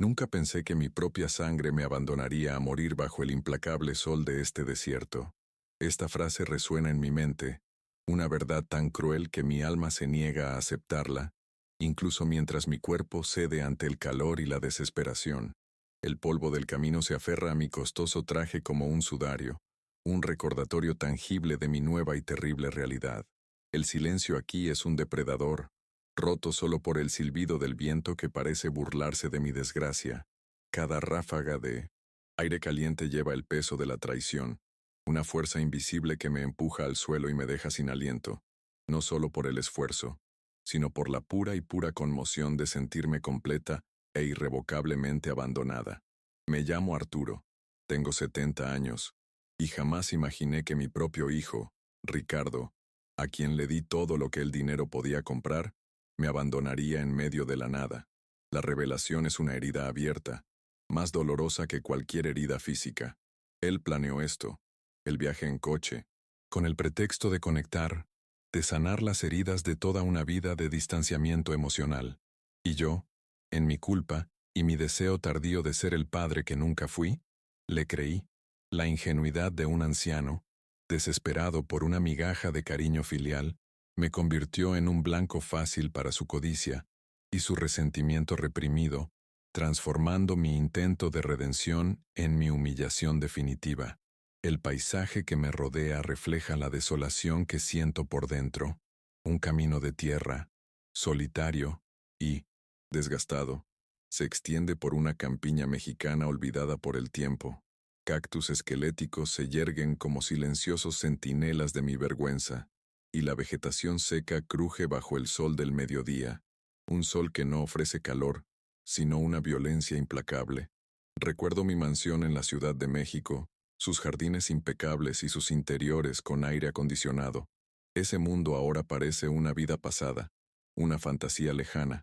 Nunca pensé que mi propia sangre me abandonaría a morir bajo el implacable sol de este desierto. Esta frase resuena en mi mente, una verdad tan cruel que mi alma se niega a aceptarla, incluso mientras mi cuerpo cede ante el calor y la desesperación. El polvo del camino se aferra a mi costoso traje como un sudario, un recordatorio tangible de mi nueva y terrible realidad. El silencio aquí es un depredador, roto solo por el silbido del viento que parece burlarse de mi desgracia. Cada ráfaga de aire caliente lleva el peso de la traición, una fuerza invisible que me empuja al suelo y me deja sin aliento, no solo por el esfuerzo, sino por la pura conmoción de sentirme completa e irrevocablemente abandonada. Me llamo Arturo, tengo 70 años, y jamás imaginé que mi propio hijo, Ricardo, a quien le di todo lo que el dinero podía comprar, me abandonaría en medio de la nada. La revelación es una herida abierta, más dolorosa que cualquier herida física. Él planeó esto, el viaje en coche, con el pretexto de conectar, de sanar las heridas de toda una vida de distanciamiento emocional. Y yo, en mi culpa y mi deseo tardío de ser el padre que nunca fui, le creí. La ingenuidad de un anciano, desesperado por una migaja de cariño filial, me convirtió en un blanco fácil para su codicia y su resentimiento reprimido, transformando mi intento de redención en mi humillación definitiva. El paisaje que me rodea refleja la desolación que siento por dentro, un camino de tierra, solitario y, desgastado, se extiende por una campiña mexicana olvidada por el tiempo. Cactus esqueléticos se yerguen como silenciosos centinelas de mi vergüenza, y la vegetación seca cruje bajo el sol del mediodía, un sol que no ofrece calor, sino una violencia implacable. Recuerdo mi mansión en la Ciudad de México, sus jardines impecables y sus interiores con aire acondicionado. Ese mundo ahora parece una vida pasada, una fantasía lejana.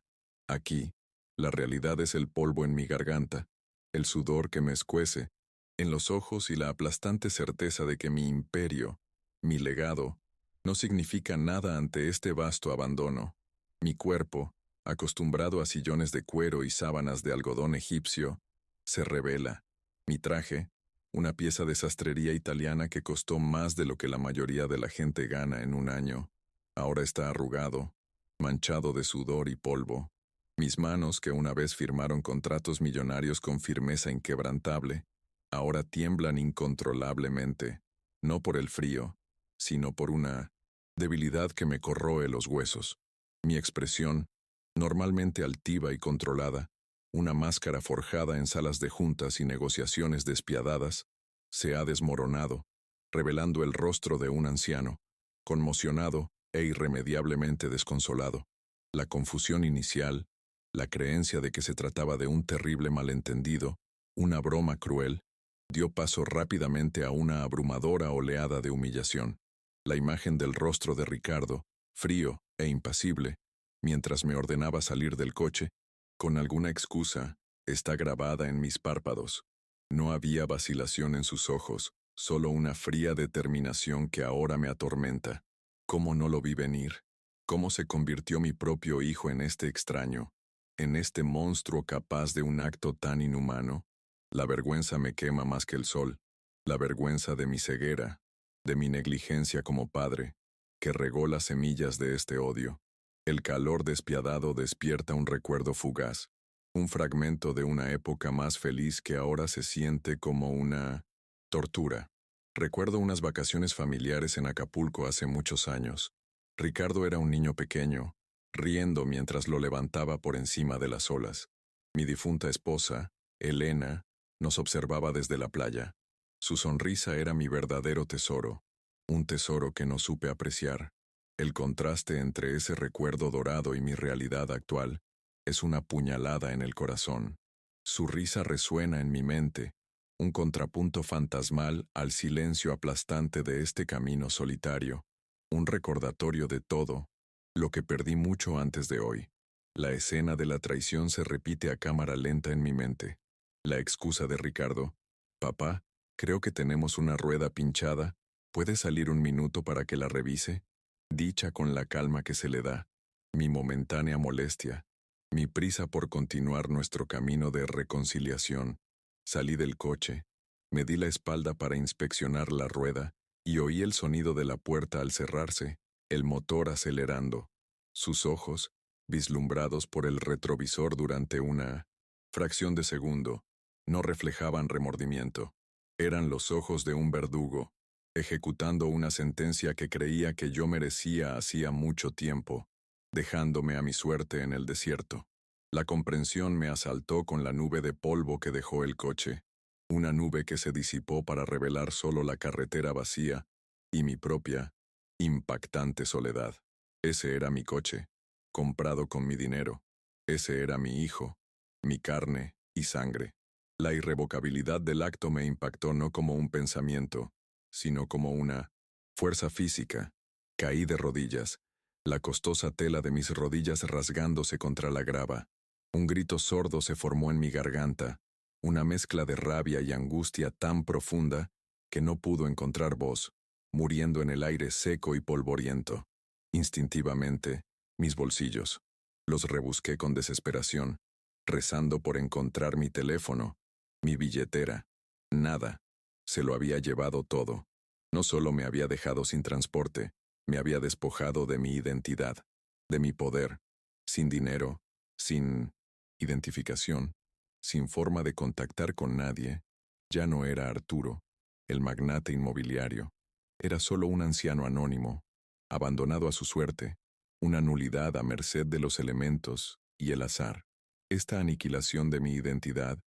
Aquí, la realidad es el polvo en mi garganta, el sudor que me escuece, en los ojos y la aplastante certeza de que mi imperio, mi legado, no significa nada ante este vasto abandono. Mi cuerpo, acostumbrado a sillones de cuero y sábanas de algodón egipcio, se revela. Mi traje, una pieza de sastrería italiana que costó más de lo que la mayoría de la gente gana en un año, ahora está arrugado, manchado de sudor y polvo. Mis manos, que una vez firmaron contratos millonarios con firmeza inquebrantable, ahora tiemblan incontrolablemente, no por el frío, sino por una debilidad que me corroe los huesos. Mi expresión, normalmente altiva y controlada, una máscara forjada en salas de juntas y negociaciones despiadadas, se ha desmoronado, revelando el rostro de un anciano, conmocionado e irremediablemente desconsolado. La confusión inicial, la creencia de que se trataba de un terrible malentendido, una broma cruel, dio paso rápidamente a una abrumadora oleada de humillación. La imagen del rostro de Ricardo, frío e impasible, mientras me ordenaba salir del coche, con alguna excusa, está grabada en mis párpados. No había vacilación en sus ojos, solo una fría determinación que ahora me atormenta. ¿Cómo no lo vi venir? ¿Cómo se convirtió mi propio hijo en este extraño, en este monstruo capaz de un acto tan inhumano? La vergüenza me quema más que el sol, la vergüenza de mi ceguera, de mi negligencia como padre, que regó las semillas de este odio. El calor despiadado despierta un recuerdo fugaz, un fragmento de una época más feliz que ahora se siente como una tortura. Recuerdo unas vacaciones familiares en Acapulco hace muchos años. Ricardo era un niño pequeño, riendo mientras lo levantaba por encima de las olas. Mi difunta esposa, Elena, nos observaba desde la playa. Su sonrisa era mi verdadero tesoro, un tesoro que no supe apreciar. El contraste entre ese recuerdo dorado y mi realidad actual es una puñalada en el corazón. Su risa resuena en mi mente, un contrapunto fantasmal al silencio aplastante de este camino solitario, un recordatorio de todo, lo que perdí mucho antes de hoy. La escena de la traición se repite a cámara lenta en mi mente. La excusa de Ricardo: papá, creo que tenemos una rueda pinchada, ¿puede salir un minuto para que la revise? Dicha con la calma que se le da. Mi momentánea molestia. Mi prisa por continuar nuestro camino de reconciliación. Salí del coche, me di la espalda para inspeccionar la rueda y oí el sonido de la puerta al cerrarse, el motor acelerando. Sus ojos, vislumbrados por el retrovisor durante una fracción de segundo, no reflejaban remordimiento. Eran los ojos de un verdugo, ejecutando una sentencia que creía que yo merecía hacía mucho tiempo, dejándome a mi suerte en el desierto. La comprensión me asaltó con la nube de polvo que dejó el coche, una nube que se disipó para revelar solo la carretera vacía y mi propia, impactante soledad. Ese era mi coche, comprado con mi dinero. Ese era mi hijo, mi carne y sangre. La irrevocabilidad del acto me impactó no como un pensamiento, sino como una fuerza física. Caí de rodillas, la costosa tela de mis rodillas rasgándose contra la grava. Un grito sordo se formó en mi garganta, una mezcla de rabia y angustia tan profunda que no pudo encontrar voz, muriendo en el aire seco y polvoriento. Instintivamente, mis bolsillos. Los rebusqué con desesperación, rezando por encontrar mi teléfono, mi billetera. Nada. Se lo había llevado todo. No solo me había dejado sin transporte, me había despojado de mi identidad, de mi poder, sin dinero, sin identificación, sin forma de contactar con nadie. Ya no era Arturo, el magnate inmobiliario. Era solo un anciano anónimo, abandonado a su suerte, una nulidad a merced de los elementos y el azar. Esta aniquilación de mi identidad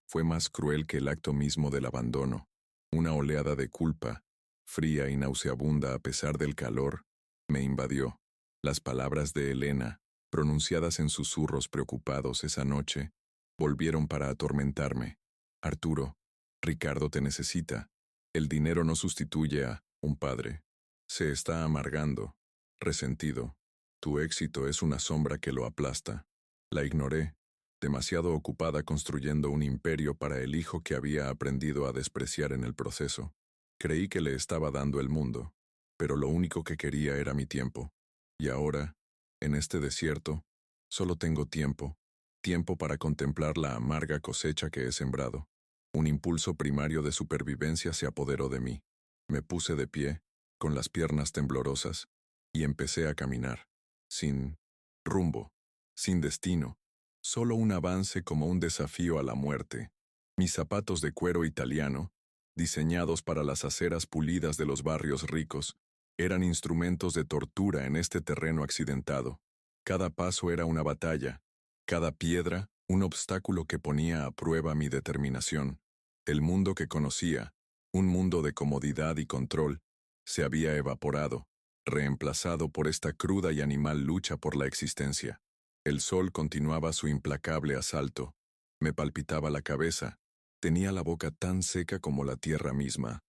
fue más cruel que el acto mismo del abandono. Una oleada de culpa, fría y nauseabunda a pesar del calor, me invadió. Las palabras de Elena, pronunciadas en susurros preocupados esa noche, volvieron para atormentarme. Arturo, Ricardo te necesita. El dinero no sustituye a un padre. Se está amargando, resentido. Tu éxito es una sombra que lo aplasta. La ignoré, demasiado ocupada construyendo un imperio para el hijo que había aprendido a despreciar en el proceso. Creí que le estaba dando el mundo, pero lo único que quería era mi tiempo. Y ahora, en este desierto, solo tengo tiempo, tiempo para contemplar la amarga cosecha que he sembrado. Un impulso primario de supervivencia se apoderó de mí. Me puse de pie, con las piernas temblorosas, y empecé a caminar, sin rumbo, sin destino, solo un avance como un desafío a la muerte. Mis zapatos de cuero italiano, diseñados para las aceras pulidas de los barrios ricos, eran instrumentos de tortura en este terreno accidentado. Cada paso era una batalla, cada piedra un obstáculo que ponía a prueba mi determinación. El mundo que conocía, un mundo de comodidad y control, se había evaporado, reemplazado por esta cruda y animal lucha por la existencia. El sol continuaba su implacable asalto. Me palpitaba la cabeza. Tenía la boca tan seca como la tierra misma.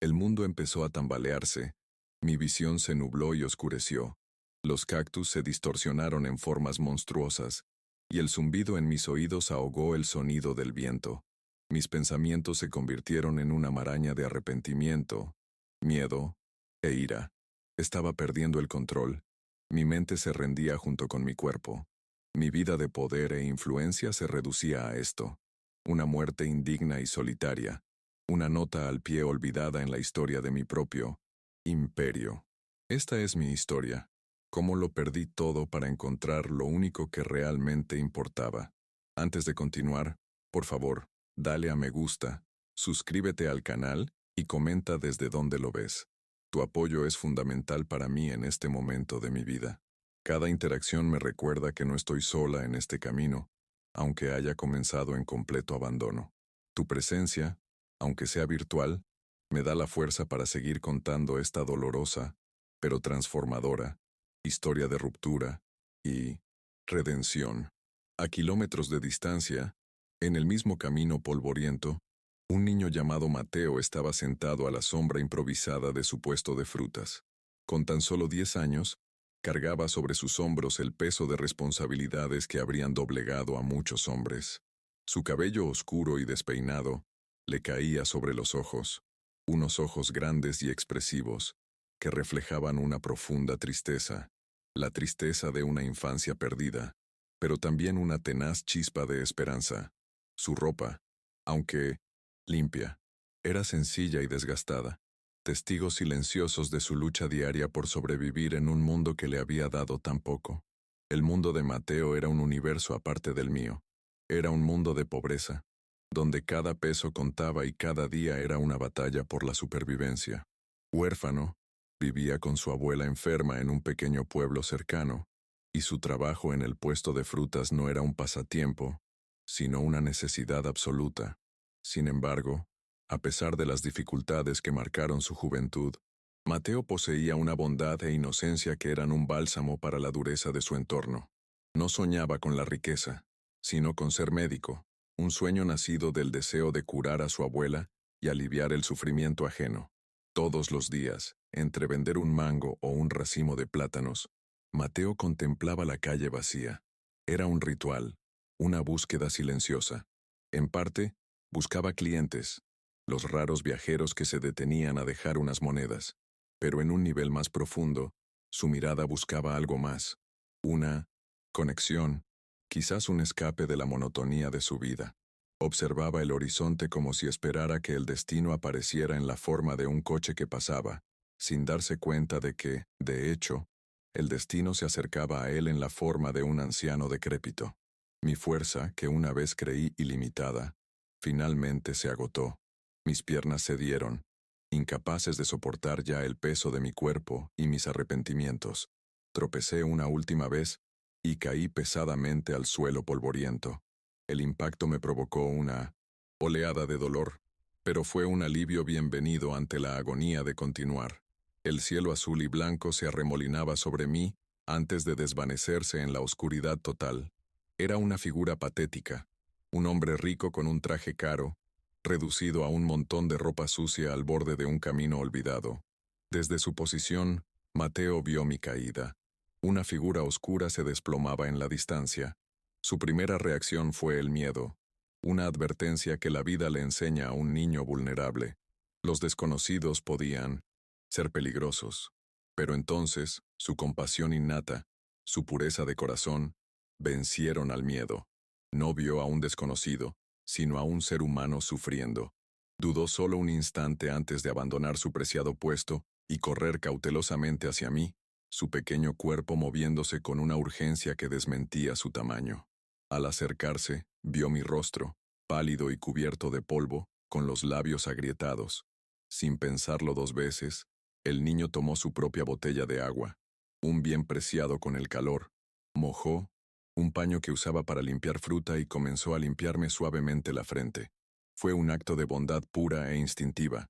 El mundo empezó a tambalearse. Mi visión se nubló y oscureció. Los cactus se distorsionaron en formas monstruosas, y el zumbido en mis oídos ahogó el sonido del viento. Mis pensamientos se convirtieron en una maraña de arrepentimiento, miedo e ira. Estaba perdiendo el control. Mi mente se rendía junto con mi cuerpo. Mi vida de poder e influencia se reducía a esto. Una muerte indigna y solitaria. Una nota al pie olvidada en la historia de mi propio imperio. Esta es mi historia. Cómo lo perdí todo para encontrar lo único que realmente importaba. Antes de continuar, por favor, dale a me gusta, suscríbete al canal y comenta desde dónde lo ves. Tu apoyo es fundamental para mí en este momento de mi vida. Cada interacción me recuerda que no estoy sola en este camino, aunque haya comenzado en completo abandono. Tu presencia, aunque sea virtual, me da la fuerza para seguir contando esta dolorosa, pero transformadora, historia de ruptura y redención. A kilómetros de distancia, en el mismo camino polvoriento, un niño llamado Mateo estaba sentado a la sombra improvisada de su puesto de frutas. Con tan solo 10 años, cargaba sobre sus hombros el peso de responsabilidades que habrían doblegado a muchos hombres. Su cabello oscuro y despeinado le caía sobre los ojos, unos ojos grandes y expresivos, que reflejaban una profunda tristeza, la tristeza de una infancia perdida. pero también una tenaz chispa de esperanza. Su ropa, aunque limpia, era sencilla y desgastada, testigos silenciosos de su lucha diaria por sobrevivir en un mundo que le había dado tan poco. El mundo de Mateo era un universo aparte del mío. Era un mundo de pobreza, donde cada peso contaba y cada día era una batalla por la supervivencia. Huérfano, vivía con su abuela enferma en un pequeño pueblo cercano, y su trabajo en el puesto de frutas no era un pasatiempo, sino una necesidad absoluta. Sin embargo, a pesar de las dificultades que marcaron su juventud, Mateo poseía una bondad e inocencia que eran un bálsamo para la dureza de su entorno. No soñaba con la riqueza, sino con ser médico, un sueño nacido del deseo de curar a su abuela y aliviar el sufrimiento ajeno. Todos los días, entre vender un mango o un racimo de plátanos, Mateo contemplaba la calle vacía. Era un ritual, una búsqueda silenciosa. En parte, buscaba clientes, los raros viajeros que se detenían a dejar unas monedas, pero en un nivel más profundo, su mirada buscaba algo más, una conexión, quizás un escape de la monotonía de su vida. Observaba el horizonte como si esperara que el destino apareciera en la forma de un coche que pasaba, sin darse cuenta de que, de hecho, el destino se acercaba a él en la forma de un anciano decrépito. Mi fuerza, que una vez creí ilimitada, finalmente se agotó. Mis piernas cedieron, incapaces de soportar ya el peso de mi cuerpo y mis arrepentimientos. Tropecé una última vez y caí pesadamente al suelo polvoriento. El impacto me provocó una oleada de dolor, pero fue un alivio bienvenido ante la agonía de continuar. El cielo azul y blanco se arremolinaba sobre mí antes de desvanecerse en la oscuridad total. Era una figura patética, un hombre rico con un traje caro, reducido a un montón de ropa sucia al borde de un camino olvidado. Desde su posición, Mateo vio mi caída. Una figura oscura se desplomaba en la distancia. Su primera reacción fue el miedo, una advertencia que la vida le enseña a un niño vulnerable. Los desconocidos podían ser peligrosos, pero entonces su compasión innata, su pureza de corazón, vencieron al miedo. No vio a un desconocido, sino a un ser humano sufriendo. Dudó solo un instante antes de abandonar su preciado puesto y correr cautelosamente hacia mí, su pequeño cuerpo moviéndose con una urgencia que desmentía su tamaño. Al acercarse, vio mi rostro, pálido y cubierto de polvo, con los labios agrietados. Sin pensarlo dos veces, el niño tomó su propia botella de agua, un bien preciado con el calor, mojó un paño que usaba para limpiar fruta y comenzó a limpiarme suavemente la frente. Fue un acto de bondad pura e instintiva.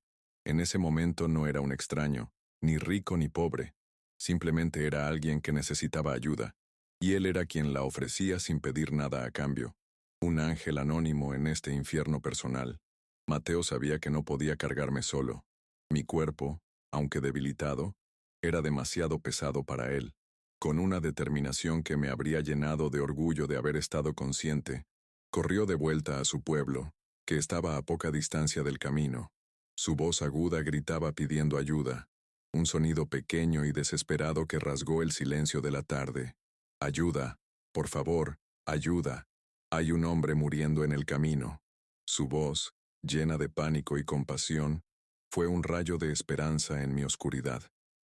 En ese momento no era un extraño, ni rico ni pobre. Simplemente era alguien que necesitaba ayuda, y él era quien la ofrecía sin pedir nada a cambio. Un ángel anónimo en este infierno personal. Mateo sabía que no podía cargarme solo. Mi cuerpo, aunque debilitado, era demasiado pesado para él. Con una determinación que me habría llenado de orgullo de haber estado consciente, corrió de vuelta a su pueblo, que estaba a poca distancia del camino. Su voz aguda gritaba pidiendo ayuda, un sonido pequeño y desesperado que rasgó el silencio de la tarde. Ayuda, por favor, ayuda. Hay un hombre muriendo en el camino. Su voz, llena de pánico y compasión, fue un rayo de esperanza en mi oscuridad.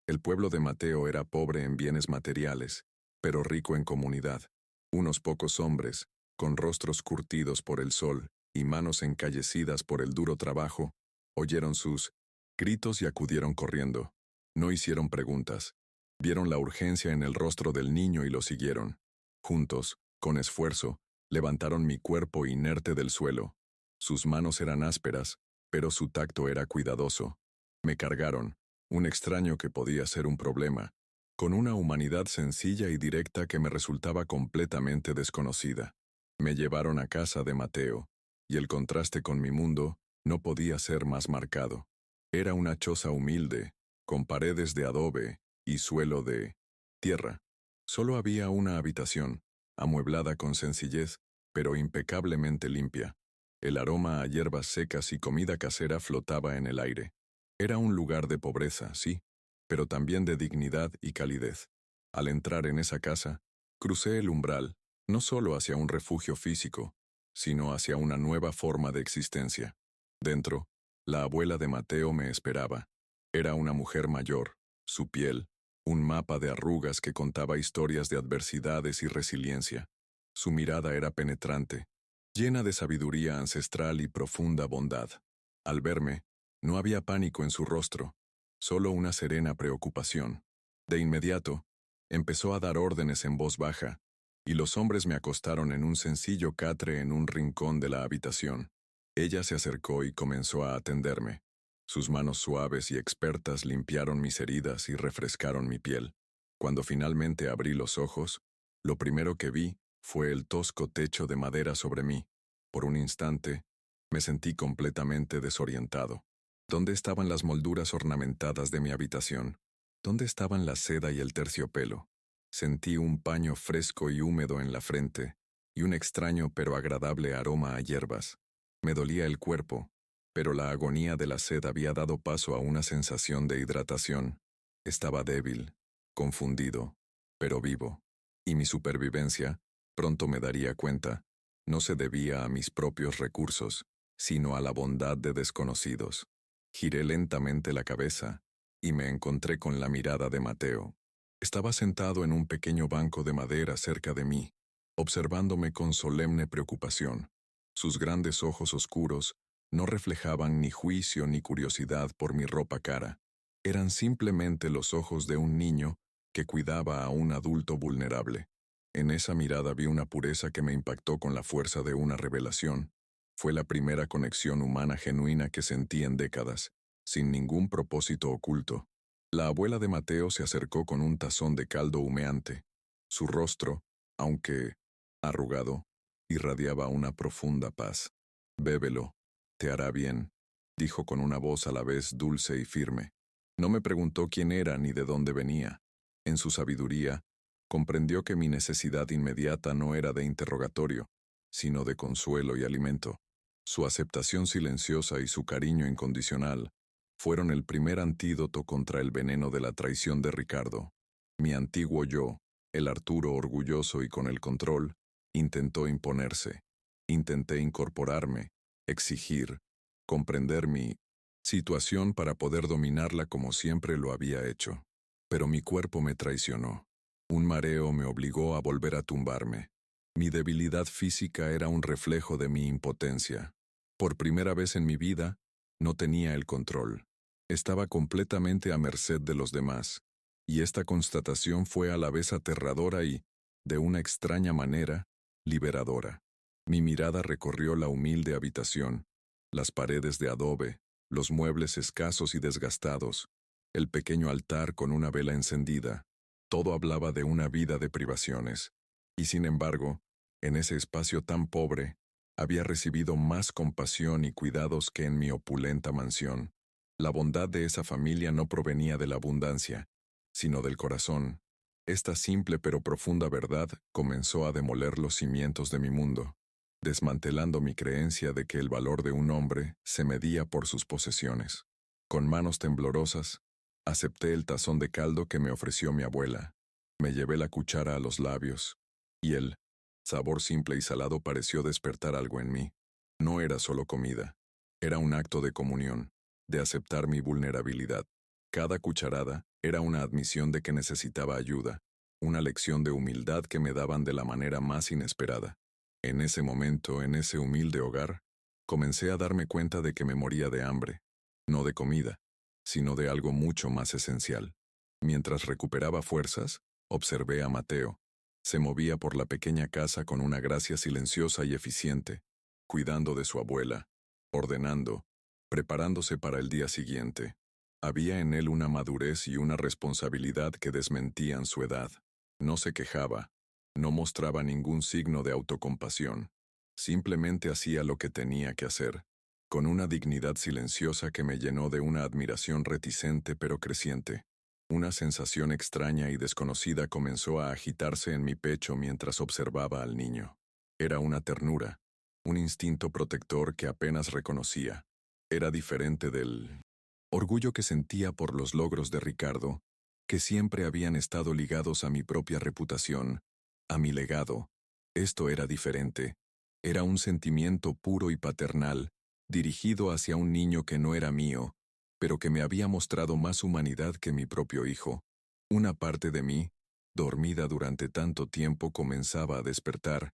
El pueblo de Mateo era pobre en bienes materiales, pero rico en comunidad. Unos pocos hombres, con rostros curtidos por el sol y manos encallecidas por el duro trabajo, oyeron sus gritos y acudieron corriendo. No hicieron preguntas. Vieron la urgencia en el rostro del niño y lo siguieron. Juntos, con esfuerzo, levantaron mi cuerpo inerte del suelo. Sus manos eran ásperas, pero su tacto era cuidadoso. Me cargaron, un extraño que podía ser un problema, con una humanidad sencilla y directa que me resultaba completamente desconocida. Me llevaron a casa de Mateo, y el contraste con mi mundo no podía ser más marcado. Era una choza humilde, con paredes de adobe y suelo de tierra. Solo había una habitación, amueblada con sencillez, pero impecablemente limpia. El aroma a hierbas secas y comida casera flotaba en el aire. Era un lugar de pobreza, sí, pero también de dignidad y calidez. Al entrar en esa casa, crucé el umbral, no solo hacia un refugio físico, sino hacia una nueva forma de existencia. Dentro, la abuela de Mateo me esperaba. Era una mujer mayor, su piel, un mapa de arrugas que contaba historias de adversidades y resiliencia. Su mirada era penetrante, llena de sabiduría ancestral y profunda bondad. Al verme, no había pánico en su rostro, solo una serena preocupación. De inmediato, empezó a dar órdenes en voz baja, y los hombres me acostaron en un sencillo catre en un rincón de la habitación. Ella se acercó y comenzó a atenderme. Sus manos suaves y expertas limpiaron mis heridas y refrescaron mi piel. Cuando finalmente abrí los ojos, lo primero que vi fue el tosco techo de madera sobre mí. Por un instante, me sentí completamente desorientado. ¿Dónde estaban las molduras ornamentadas de mi habitación? ¿Dónde estaban la seda y el terciopelo? Sentí un paño fresco y húmedo en la frente, y un extraño pero agradable aroma a hierbas. Me dolía el cuerpo, pero la agonía de la sed había dado paso a una sensación de hidratación. Estaba débil, confundido, pero vivo. Y mi supervivencia, pronto me daría cuenta, no se debía a mis propios recursos, sino a la bondad de desconocidos. Giré lentamente la cabeza, y me encontré con la mirada de Mateo. Estaba sentado en un pequeño banco de madera cerca de mí, observándome con solemne preocupación. Sus grandes ojos oscuros no reflejaban ni juicio ni curiosidad por mi ropa cara. Eran simplemente los ojos de un niño que cuidaba a un adulto vulnerable. En esa mirada vi una pureza que me impactó con la fuerza de una revelación. Fue la primera conexión humana genuina que sentí en décadas, sin ningún propósito oculto. La abuela de Mateo se acercó con un tazón de caldo humeante. Su rostro, aunque arrugado, irradiaba una profunda paz. «Bébelo, te hará bien», dijo con una voz a la vez dulce y firme. No me preguntó quién era ni de dónde venía. En su sabiduría, comprendió que mi necesidad inmediata no era de interrogatorio, sino de consuelo y alimento. Su aceptación silenciosa y su cariño incondicional fueron el primer antídoto contra el veneno de la traición de Ricardo. Mi antiguo yo, el Arturo orgulloso y con el control, intentó imponerse. Intenté incorporarme, exigir, comprender mi situación para poder dominarla como siempre lo había hecho. Pero mi cuerpo me traicionó. Un mareo me obligó a volver a tumbarme. Mi debilidad física era un reflejo de mi impotencia. Por primera vez en mi vida, no tenía el control. Estaba completamente a merced de los demás, y esta constatación fue a la vez aterradora y, de una extraña manera, liberadora. Mi mirada recorrió la humilde habitación, las paredes de adobe, los muebles escasos y desgastados, el pequeño altar con una vela encendida. Todo hablaba de una vida de privaciones. Y sin embargo, en ese espacio tan pobre, había recibido más compasión y cuidados que en mi opulenta mansión. La bondad de esa familia no provenía de la abundancia, sino del corazón. Esta simple pero profunda verdad comenzó a demoler los cimientos de mi mundo, desmantelando mi creencia de que el valor de un hombre se medía por sus posesiones. Con manos temblorosas, acepté el tazón de caldo que me ofreció mi abuela. Me llevé la cuchara a los labios, y el sabor simple y salado pareció despertar algo en mí. No era solo comida, era un acto de comunión, de aceptar mi vulnerabilidad. Cada cucharada era una admisión de que necesitaba ayuda, una lección de humildad que me daban de la manera más inesperada. En ese momento, en ese humilde hogar, comencé a darme cuenta de que me moría de hambre, no de comida, sino de algo mucho más esencial. Mientras recuperaba fuerzas, observé a Mateo. Se movía por la pequeña casa con una gracia silenciosa y eficiente, cuidando de su abuela, ordenando, preparándose para el día siguiente. Había en él una madurez y una responsabilidad que desmentían su edad. No se quejaba, no mostraba ningún signo de autocompasión. Simplemente hacía lo que tenía que hacer, con una dignidad silenciosa que me llenó de una admiración reticente pero creciente. Una sensación extraña y desconocida comenzó a agitarse en mi pecho mientras observaba al niño. Era una ternura, un instinto protector que apenas reconocía. Era diferente del orgullo que sentía por los logros de Ricardo, que siempre habían estado ligados a mi propia reputación, a mi legado, Esto era diferente. Era un sentimiento puro y paternal, dirigido hacia un niño que no era mío, pero que me había mostrado más humanidad que mi propio hijo. Una parte de mí, dormida durante tanto tiempo, comenzaba a despertar.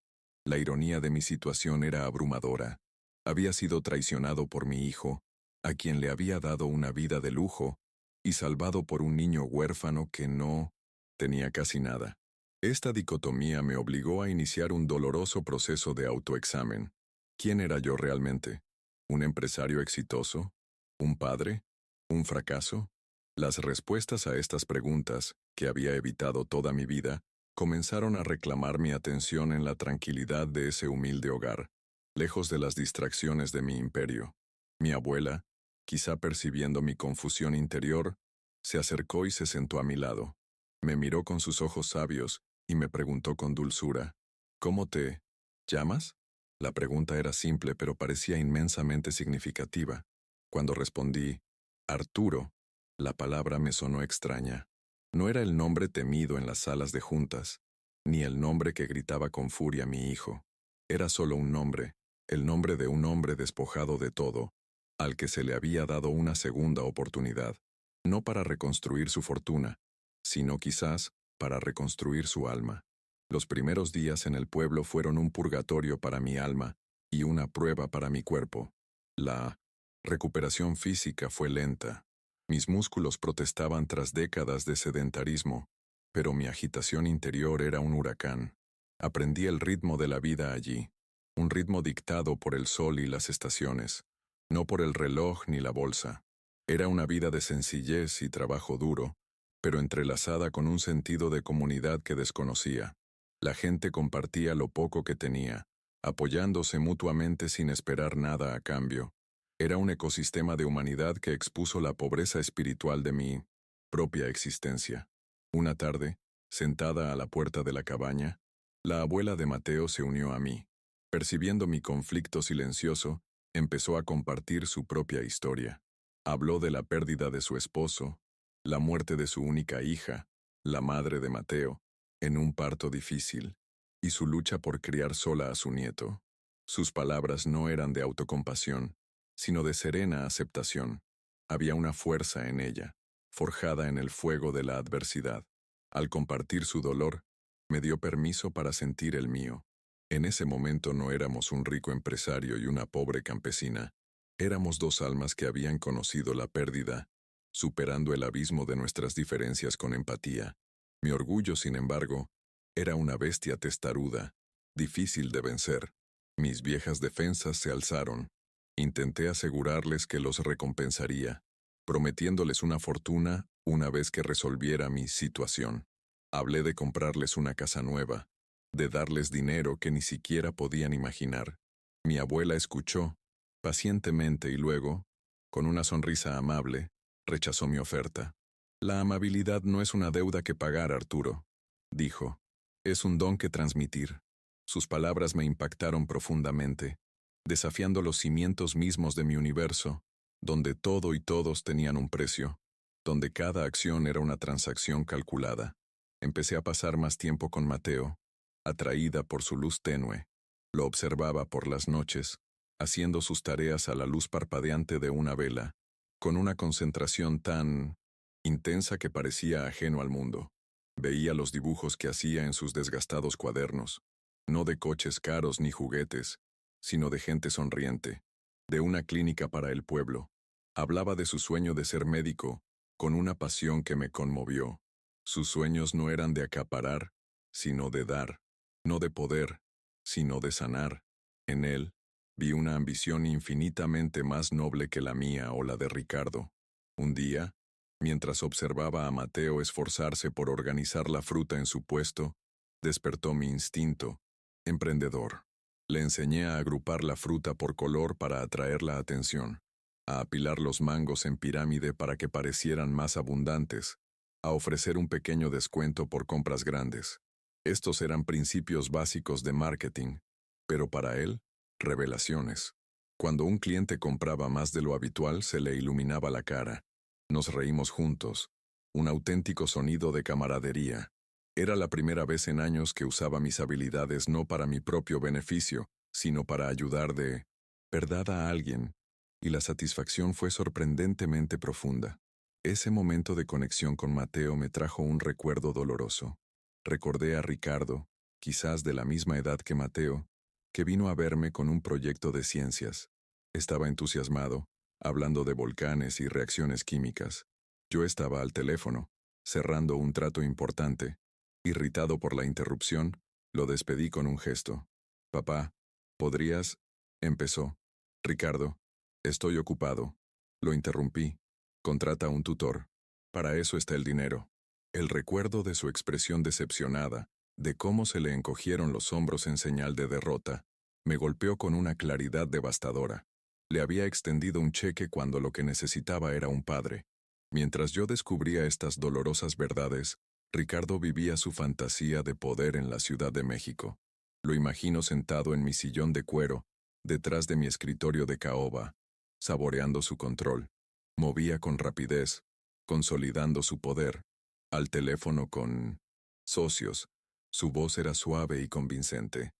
La ironía de mi situación era abrumadora. Había sido traicionado por mi hijo, a quien le había dado una vida de lujo, y salvado por un niño huérfano que no tenía casi nada. Esta dicotomía me obligó a iniciar un doloroso proceso de autoexamen. ¿Quién era yo realmente? ¿Un empresario exitoso? ¿Un padre? ¿Un fracaso? Las respuestas a estas preguntas, que había evitado toda mi vida, comenzaron a reclamar mi atención en la tranquilidad de ese humilde hogar, lejos de las distracciones de mi imperio. Mi abuela, quizá percibiendo mi confusión interior, se acercó y se sentó a mi lado. Me miró con sus ojos sabios y me preguntó con dulzura, ¿cómo te llamas? La pregunta era simple, pero parecía inmensamente significativa. Cuando respondí, Arturo, la palabra me sonó extraña. No era el nombre temido en las salas de juntas, ni el nombre que gritaba con furia mi hijo. Era solo un nombre, el nombre de un hombre despojado de todo, al que se le había dado una segunda oportunidad, no para reconstruir su fortuna, sino quizás para reconstruir su alma. Los primeros días en el pueblo fueron un purgatorio para mi alma y una prueba para mi cuerpo. La recuperación física fue lenta. Mis músculos protestaban tras décadas de sedentarismo, pero mi agitación interior era un huracán. Aprendí el ritmo de la vida allí, un ritmo dictado por el sol y las estaciones, no por el reloj ni la bolsa. Era una vida de sencillez y trabajo duro, pero entrelazada con un sentido de comunidad que desconocía. La gente compartía lo poco que tenía, apoyándose mutuamente sin esperar nada a cambio. Era un ecosistema de humanidad que expuso la pobreza espiritual de mi propia existencia. Una tarde, sentada a la puerta de la cabaña, la abuela de Mateo se unió a mí. Percibiendo mi conflicto silencioso, empezó a compartir su propia historia. Habló de la pérdida de su esposo, la muerte de su única hija, la madre de Mateo, en un parto difícil, y su lucha por criar sola a su nieto. Sus palabras no eran de autocompasión, sino de serena aceptación. Había una fuerza en ella, forjada en el fuego de la adversidad. Al compartir su dolor, me dio permiso para sentir el mío. En ese momento no éramos un rico empresario y una pobre campesina. Éramos dos almas que habían conocido la pérdida, superando el abismo de nuestras diferencias con empatía. Mi orgullo, sin embargo, era una bestia testaruda, difícil de vencer. Mis viejas defensas se alzaron. Intenté asegurarles que los recompensaría, prometiéndoles una fortuna una vez que resolviera mi situación. Hablé de comprarles una casa nueva, de darles dinero que ni siquiera podían imaginar. Mi abuela escuchó, pacientemente, y luego, con una sonrisa amable, rechazó mi oferta. La amabilidad no es una deuda que pagar, Arturo, dijo. Es un don que transmitir. Sus palabras me impactaron profundamente, desafiando los cimientos mismos de mi universo, donde todo y todos tenían un precio, donde cada acción era una transacción calculada. Empecé a pasar más tiempo con Mateo, atraída por su luz tenue. Lo observaba por las noches, haciendo sus tareas a la luz parpadeante de una vela, con una concentración tan intensa que parecía ajeno al mundo. Veía los dibujos que hacía en sus desgastados cuadernos, no de coches caros ni juguetes, sino de gente sonriente, de una clínica para el pueblo. Hablaba de su sueño de ser médico, con una pasión que me conmovió. Sus sueños no eran de acaparar, sino de dar, no de poder, sino de sanar. En él, vi una ambición infinitamente más noble que la mía o la de Ricardo. Un día, mientras observaba a Mateo esforzarse por organizar la fruta en su puesto, despertó mi instinto emprendedor. Le enseñé a agrupar la fruta por color para atraer la atención, a apilar los mangos en pirámide para que parecieran más abundantes, a ofrecer un pequeño descuento por compras grandes. Estos eran principios básicos de marketing, pero para él, revelaciones. Cuando un cliente compraba más de lo habitual, se le iluminaba la cara. Nos reímos juntos, un auténtico sonido de camaradería. Era la primera vez en años que usaba mis habilidades no para mi propio beneficio, sino para ayudar de verdad a alguien, y la satisfacción fue sorprendentemente profunda. Ese momento de conexión con Mateo me trajo un recuerdo doloroso. Recordé a Ricardo, quizás de la misma edad que Mateo, que vino a verme con un proyecto de ciencias. Estaba entusiasmado, hablando de volcanes y reacciones químicas. Yo estaba al teléfono, cerrando un trato importante. Irritado por la interrupción, lo despedí con un gesto. Papá, ¿podrías? Empezó. Ricardo, estoy ocupado. Lo interrumpí. Contrata un tutor. Para eso está el dinero. El recuerdo de su expresión decepcionada, de cómo se le encogieron los hombros en señal de derrota, me golpeó con una claridad devastadora. Le había extendido un cheque cuando lo que necesitaba era un padre. Mientras yo descubría estas dolorosas verdades, Ricardo vivía su fantasía de poder en la Ciudad de México. Lo imagino sentado en mi sillón de cuero, detrás de mi escritorio de caoba, saboreando su control. Movía con rapidez, consolidando su poder. Al teléfono con socios. Su voz era suave y convincente.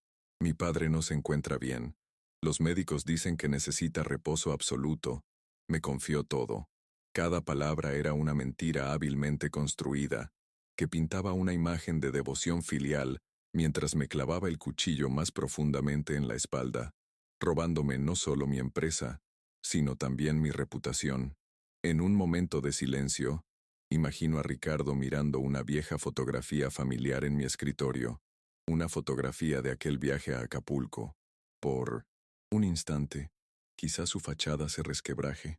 Mi padre no se encuentra bien. Los médicos dicen que necesita reposo absoluto. Me confió todo. Cada palabra era una mentira hábilmente construida, que pintaba una imagen de devoción filial mientras me clavaba el cuchillo más profundamente en la espalda, robándome no solo mi empresa, sino también mi reputación. En un momento de silencio, imagino a Ricardo mirando una vieja fotografía familiar en mi escritorio, una fotografía de aquel viaje a Acapulco. Por un instante, quizás su fachada se resquebraje.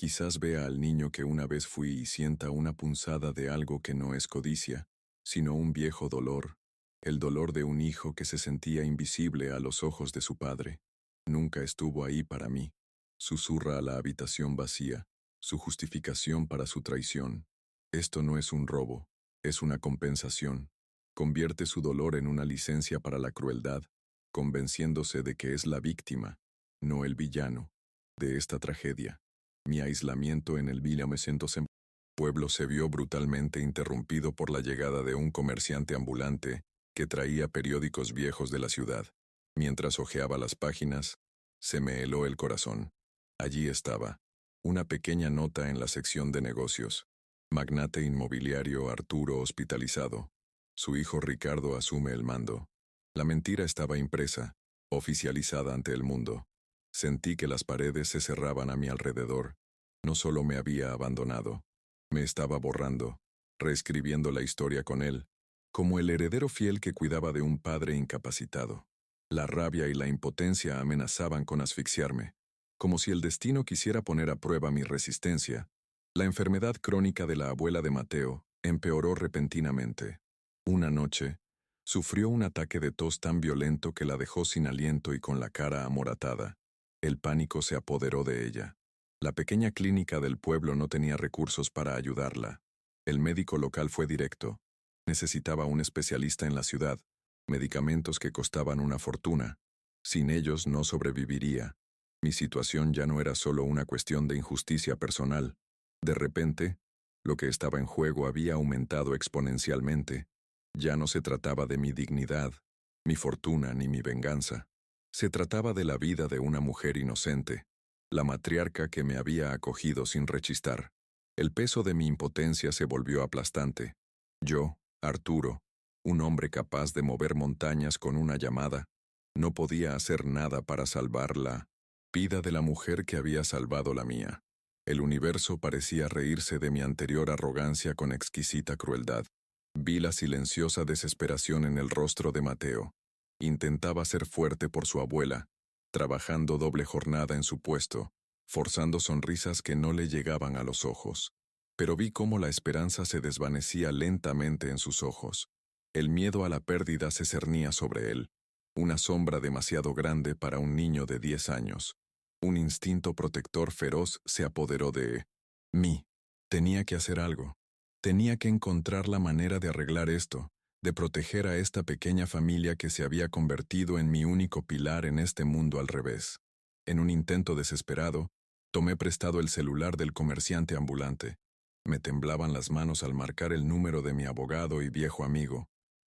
Quizás vea al niño que una vez fui y sienta una punzada de algo que no es codicia, sino un viejo dolor, el dolor de un hijo que se sentía invisible a los ojos de su padre. Nunca estuvo ahí para mí. Susurra a la habitación vacía, su justificación para su traición. Esto no es un robo, es una compensación. Convierte su dolor en una licencia para la crueldad, convenciéndose de que es la víctima, no el villano, de esta tragedia. Mi aislamiento en el pueblo se vio brutalmente interrumpido por la llegada de un comerciante ambulante que traía periódicos viejos de la ciudad. Mientras hojeaba las páginas, se me heló el corazón. Allí estaba, una pequeña nota en la sección de negocios. Magnate inmobiliario Arturo hospitalizado. Su hijo Ricardo asume el mando. La mentira estaba impresa, oficializada ante el mundo. Sentí que las paredes se cerraban a mi alrededor. No solo me había abandonado, me estaba borrando, reescribiendo la historia con él, como el heredero fiel que cuidaba de un padre incapacitado. La rabia y la impotencia amenazaban con asfixiarme, como si el destino quisiera poner a prueba mi resistencia. La enfermedad crónica de la abuela de Mateo empeoró repentinamente. Una noche, sufrió un ataque de tos tan violento que la dejó sin aliento y con la cara amoratada. El pánico se apoderó de ella. La pequeña clínica del pueblo no tenía recursos para ayudarla. El médico local fue directo. Necesitaba un especialista en la ciudad, medicamentos que costaban una fortuna. Sin ellos no sobreviviría. Mi situación ya no era solo una cuestión de injusticia personal. De repente, lo que estaba en juego había aumentado exponencialmente. Ya no se trataba de mi dignidad, mi fortuna ni mi venganza. Se trataba de la vida de una mujer inocente, la matriarca que me había acogido sin rechistar. El peso de mi impotencia se volvió aplastante. Yo, Arturo, un hombre capaz de mover montañas con una llamada, no podía hacer nada para salvar la vida de la mujer que había salvado la mía. El universo parecía reírse de mi anterior arrogancia con exquisita crueldad. Vi la silenciosa desesperación en el rostro de Mateo. Intentaba ser fuerte por su abuela, trabajando doble jornada en su puesto, forzando sonrisas que no le llegaban a los ojos. Pero vi cómo la esperanza se desvanecía lentamente en sus ojos. El miedo a la pérdida se cernía sobre él, una sombra demasiado grande para un niño de 10 años. Un instinto protector feroz se apoderó de mí. Tenía que hacer algo. Tenía que encontrar la manera de arreglar esto, de proteger a esta pequeña familia que se había convertido en mi único pilar en este mundo al revés. En un intento desesperado, tomé prestado el celular del comerciante ambulante. Me temblaban las manos al marcar el número de mi abogado y viejo amigo.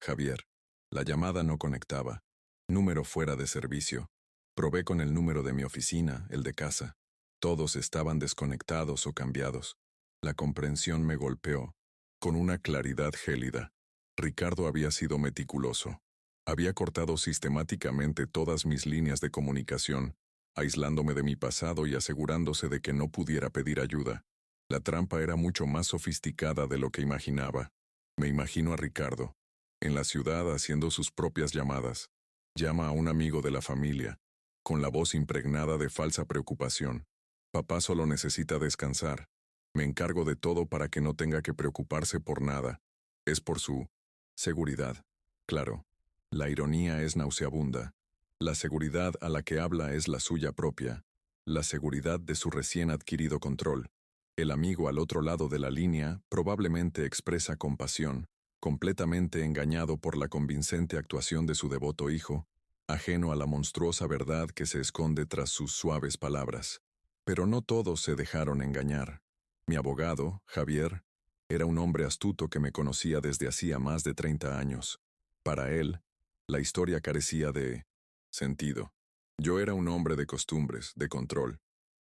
Javier. La llamada no conectaba. Número fuera de servicio. Probé con el número de mi oficina, el de casa. Todos estaban desconectados o cambiados. La comprensión me golpeó, con una claridad gélida. Ricardo había sido meticuloso. Había cortado sistemáticamente todas mis líneas de comunicación, aislándome de mi pasado y asegurándose de que no pudiera pedir ayuda. La trampa era mucho más sofisticada de lo que imaginaba. Me imagino a Ricardo, en la ciudad haciendo sus propias llamadas. Llama a un amigo de la familia, con la voz impregnada de falsa preocupación. Papá solo necesita descansar. Me encargo de todo para que no tenga que preocuparse por nada. Es por su seguridad. Claro, la ironía es nauseabunda. La seguridad a la que habla es la suya propia, la seguridad de su recién adquirido control. El amigo al otro lado de la línea probablemente expresa compasión, completamente engañado por la convincente actuación de su devoto hijo, ajeno a la monstruosa verdad que se esconde tras sus suaves palabras. Pero no todos se dejaron engañar. Mi abogado, Javier, era un hombre astuto que me conocía desde hacía más de 30 años. Para él, la historia carecía de sentido. Yo era un hombre de costumbres, de control.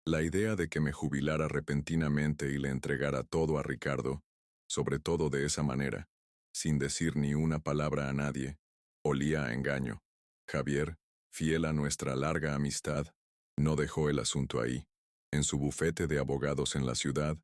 La idea de que me jubilara repentinamente y le entregara todo a Ricardo, sobre todo de esa manera, sin decir ni una palabra a nadie, olía a engaño. Javier, fiel a nuestra larga amistad, no dejó el asunto ahí. En su bufete de abogados en la ciudad,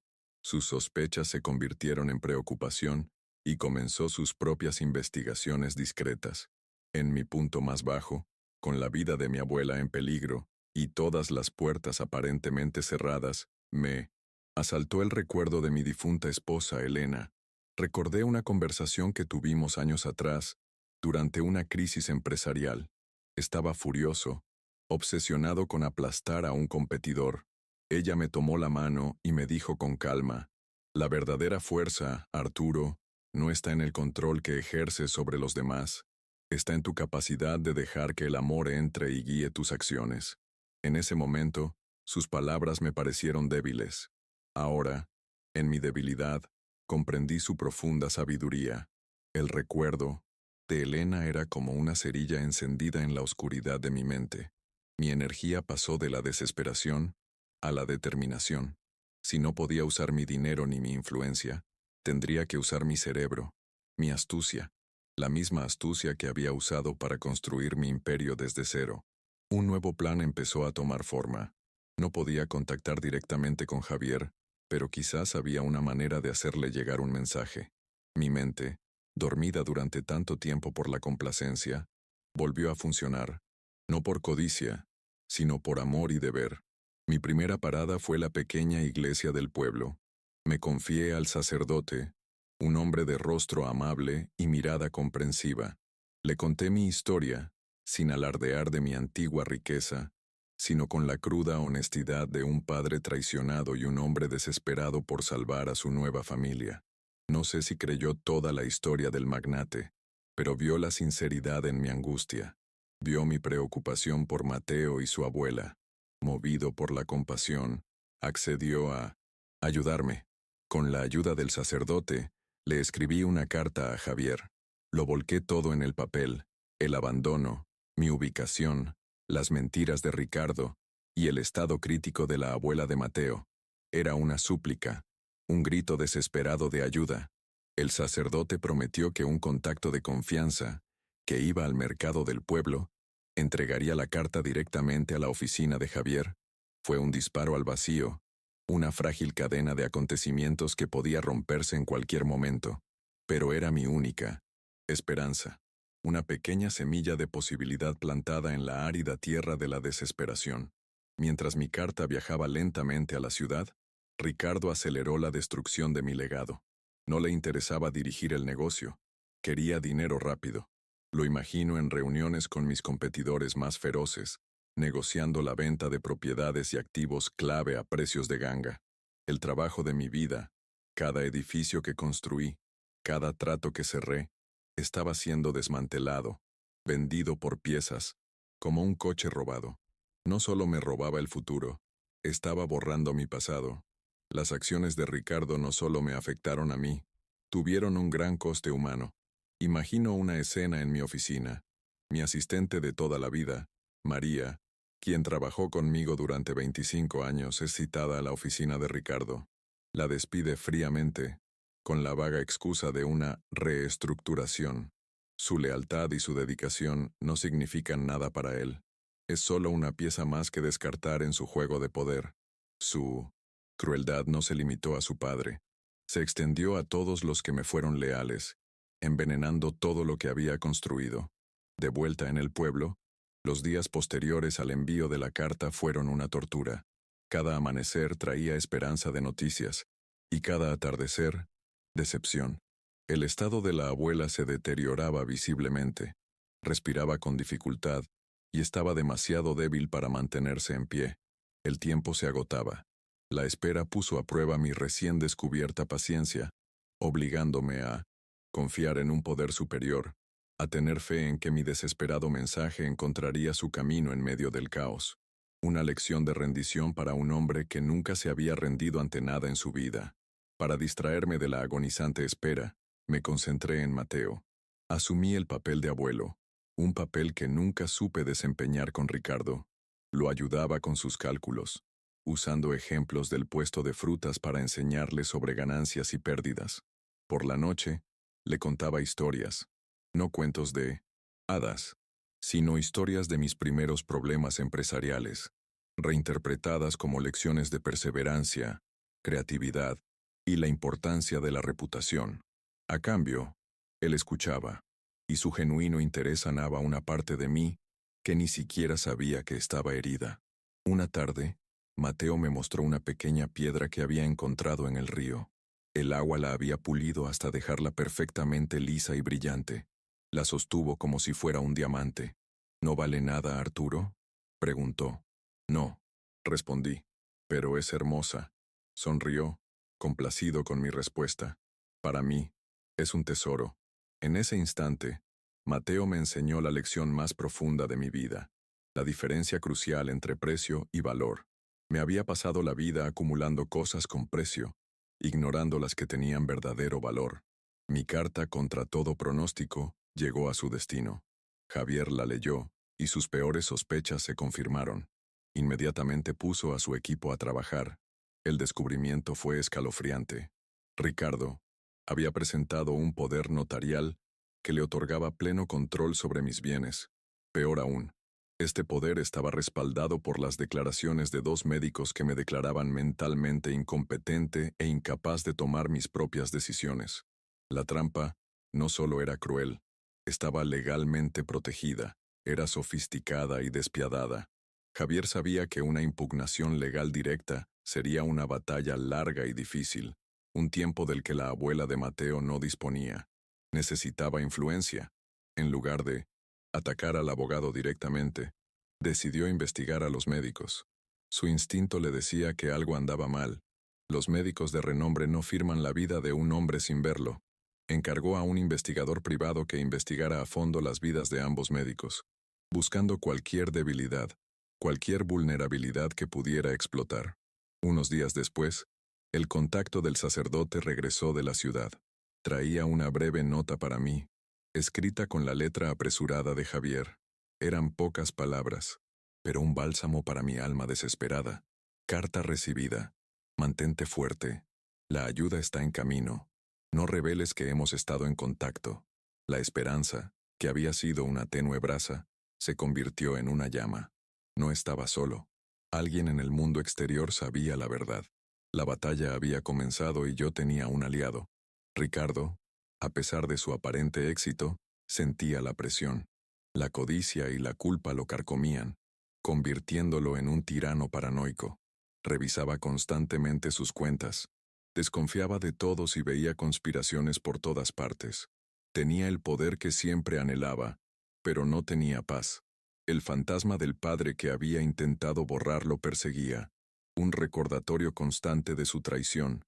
sus sospechas se convirtieron en preocupación y comenzó sus propias investigaciones discretas. En mi punto más bajo, con la vida de mi abuela en peligro y todas las puertas aparentemente cerradas, me asaltó el recuerdo de mi difunta esposa, Elena. Recordé una conversación que tuvimos años atrás, durante una crisis empresarial. Estaba furioso, obsesionado con aplastar a un competidor. Ella me tomó la mano y me dijo con calma: la verdadera fuerza, Arturo, no está en el control que ejerces sobre los demás. Está en tu capacidad de dejar que el amor entre y guíe tus acciones. En ese momento, sus palabras me parecieron débiles. Ahora, en mi debilidad, comprendí su profunda sabiduría. El recuerdo de Elena era como una cerilla encendida en la oscuridad de mi mente. Mi energía pasó de la desesperación a la determinación. Si no podía usar mi dinero ni mi influencia, tendría que usar mi cerebro, mi astucia, la misma astucia que había usado para construir mi imperio desde cero. Un nuevo plan empezó a tomar forma. No podía contactar directamente con Javier, pero quizás había una manera de hacerle llegar un mensaje. Mi mente, dormida durante tanto tiempo por la complacencia, volvió a funcionar, no por codicia, sino por amor y deber. Mi primera parada fue la pequeña iglesia del pueblo. Me confié al sacerdote, un hombre de rostro amable y mirada comprensiva. Le conté mi historia, sin alardear de mi antigua riqueza, sino con la cruda honestidad de un padre traicionado y un hombre desesperado por salvar a su nueva familia. No sé si creyó toda la historia del magnate, pero vio la sinceridad en mi angustia. Vio mi preocupación por Mateo y su abuela. Movido por la compasión, accedió a ayudarme. Con la ayuda del sacerdote, le escribí una carta a Javier. Lo volqué todo en el papel: el abandono, mi ubicación, las mentiras de Ricardo y el estado crítico de la abuela de Mateo. Era una súplica, un grito desesperado de ayuda. El sacerdote prometió que un contacto de confianza, que iba al mercado del pueblo, entregaría la carta directamente a la oficina de Javier. Fue un disparo al vacío, una frágil cadena de acontecimientos que podía romperse en cualquier momento. Pero era mi única esperanza, una pequeña semilla de posibilidad plantada en la árida tierra de la desesperación. Mientras mi carta viajaba lentamente a la ciudad, Ricardo aceleró la destrucción de mi legado. No le interesaba dirigir el negocio, quería dinero rápido. Lo imagino en reuniones con mis competidores más feroces, negociando la venta de propiedades y activos clave a precios de ganga. El trabajo de mi vida, cada edificio que construí, cada trato que cerré, estaba siendo desmantelado, vendido por piezas, como un coche robado. No solo me robaba el futuro, estaba borrando mi pasado. Las acciones de Ricardo no solo me afectaron a mí, tuvieron un gran coste humano. Imagino una escena en mi oficina. Mi asistente de toda la vida, María, quien trabajó conmigo durante 25 años, es citada a la oficina de Ricardo. La despide fríamente, con la vaga excusa de una reestructuración. Su lealtad y su dedicación no significan nada para él. Es solo una pieza más que descartar en su juego de poder. Su crueldad no se limitó a su padre. Se extendió a todos los que me fueron leales, envenenando todo lo que había construido. De vuelta en el pueblo, los días posteriores al envío de la carta fueron una tortura. Cada amanecer traía esperanza de noticias, y cada atardecer, decepción. El estado de la abuela se deterioraba visiblemente. Respiraba con dificultad, y estaba demasiado débil para mantenerse en pie. El tiempo se agotaba. La espera puso a prueba mi recién descubierta paciencia, obligándome a confiar en un poder superior, a tener fe en que mi desesperado mensaje encontraría su camino en medio del caos. Una lección de rendición para un hombre que nunca se había rendido ante nada en su vida. Para distraerme de la agonizante espera, me concentré en Mateo. Asumí el papel de abuelo, un papel que nunca supe desempeñar con Ricardo. Lo ayudaba con sus cálculos, usando ejemplos del puesto de frutas para enseñarle sobre ganancias y pérdidas. Por la noche, le contaba historias, no cuentos de hadas, sino historias de mis primeros problemas empresariales, reinterpretadas como lecciones de perseverancia, creatividad y la importancia de la reputación. A cambio, él escuchaba, y su genuino interés sanaba una parte de mí que ni siquiera sabía que estaba herida. Una tarde, Mateo me mostró una pequeña piedra que había encontrado en el río. El agua la había pulido hasta dejarla perfectamente lisa y brillante. La sostuvo como si fuera un diamante. ¿No vale nada, Arturo?, preguntó. No, respondí, pero es hermosa. Sonrió, complacido con mi respuesta. Para mí, es un tesoro. En ese instante, Mateo me enseñó la lección más profunda de mi vida, la diferencia crucial entre precio y valor. Me había pasado la vida acumulando cosas con precio, ignorando las que tenían verdadero valor. Mi carta contra todo pronóstico llegó a su destino. Javier la leyó, y sus peores sospechas se confirmaron. Inmediatamente puso a su equipo a trabajar. El descubrimiento fue escalofriante. Ricardo había presentado un poder notarial que le otorgaba pleno control sobre mis bienes. Peor aún, este poder estaba respaldado por las declaraciones de 2 médicos que me declaraban mentalmente incompetente e incapaz de tomar mis propias decisiones. La trampa no solo era cruel, estaba legalmente protegida, era sofisticada y despiadada. Javier sabía que una impugnación legal directa sería una batalla larga y difícil, un tiempo del que la abuela de Mateo no disponía. Necesitaba influencia. En lugar de atacar al abogado directamente, decidió investigar a los médicos. Su instinto le decía que algo andaba mal. Los médicos de renombre no firman la vida de un hombre sin verlo. Encargó a un investigador privado que investigara a fondo las vidas de ambos médicos, buscando cualquier debilidad, cualquier vulnerabilidad que pudiera explotar. Unos días después, el contacto del sacerdote regresó de la ciudad. Traía una breve nota para mí, escrita con la letra apresurada de Javier. Eran pocas palabras, pero un bálsamo para mi alma desesperada. Carta recibida. Mantente fuerte. La ayuda está en camino. No reveles que hemos estado en contacto. La esperanza, que había sido una tenue brasa, se convirtió en una llama. No estaba solo. Alguien en el mundo exterior sabía la verdad. La batalla había comenzado y yo tenía un aliado. Ricardo, a pesar de su aparente éxito, sentía la presión. La codicia y la culpa lo carcomían, convirtiéndolo en un tirano paranoico. Revisaba constantemente sus cuentas. Desconfiaba de todos y veía conspiraciones por todas partes. Tenía el poder que siempre anhelaba, pero no tenía paz. El fantasma del padre que había intentado borrar lo perseguía, un recordatorio constante de su traición.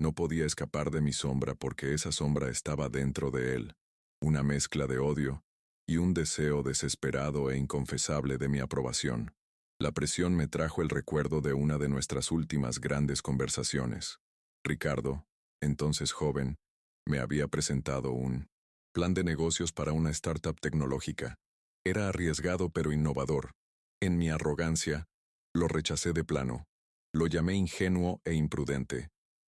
No podía escapar de mi sombra porque esa sombra estaba dentro de él, una mezcla de odio y un deseo desesperado e inconfesable de mi aprobación. La presión me trajo el recuerdo de una de nuestras últimas grandes conversaciones. Ricardo, entonces joven, me había presentado un Plan de negocios para una startup tecnológica. Era arriesgado pero innovador. En mi arrogancia, lo rechacé de plano. Lo llamé ingenuo e imprudente.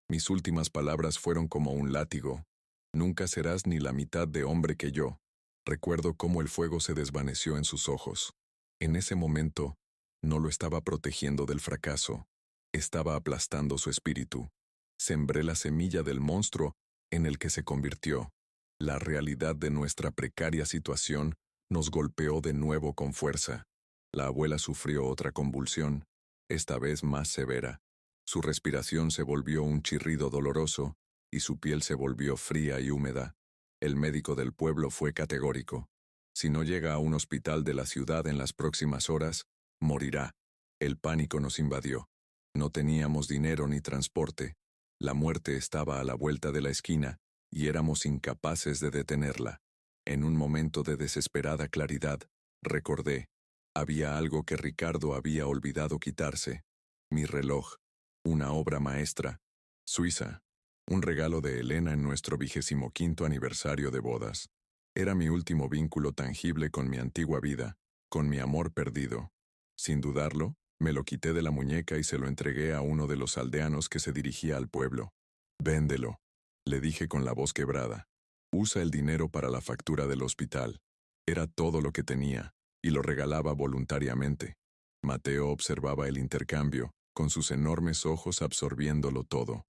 Mis últimas palabras fueron como un látigo. Nunca serás ni la mitad de hombre que yo. Recuerdo cómo el fuego se desvaneció en sus ojos. En ese momento, no lo estaba protegiendo del fracaso. Estaba aplastando su espíritu. Sembré la semilla del monstruo en el que se convirtió. La realidad de nuestra precaria situación nos golpeó de nuevo con fuerza. La abuela sufrió otra convulsión, esta vez más severa. Su respiración se volvió un chirrido doloroso y su piel se volvió fría y húmeda. El médico del pueblo fue categórico. Si no llega a un hospital de la ciudad en las próximas horas, morirá. El pánico nos invadió. No teníamos dinero ni transporte. La muerte estaba a la vuelta de la esquina y éramos incapaces de detenerla. En un momento de desesperada claridad, recordé, había algo que Ricardo había olvidado quitarse. Mi reloj, una obra maestra, suiza, un regalo de Elena en nuestro 25º aniversario de bodas. Era mi último vínculo tangible con mi antigua vida, con mi amor perdido. Sin dudarlo, me lo quité de la muñeca y se lo entregué a uno de los aldeanos que se dirigía al pueblo. «Véndelo», le dije con la voz quebrada. «Usa el dinero para la factura del hospital». Era todo lo que tenía, y lo regalaba voluntariamente. Mateo observaba el intercambio, con sus enormes ojos absorbiéndolo todo.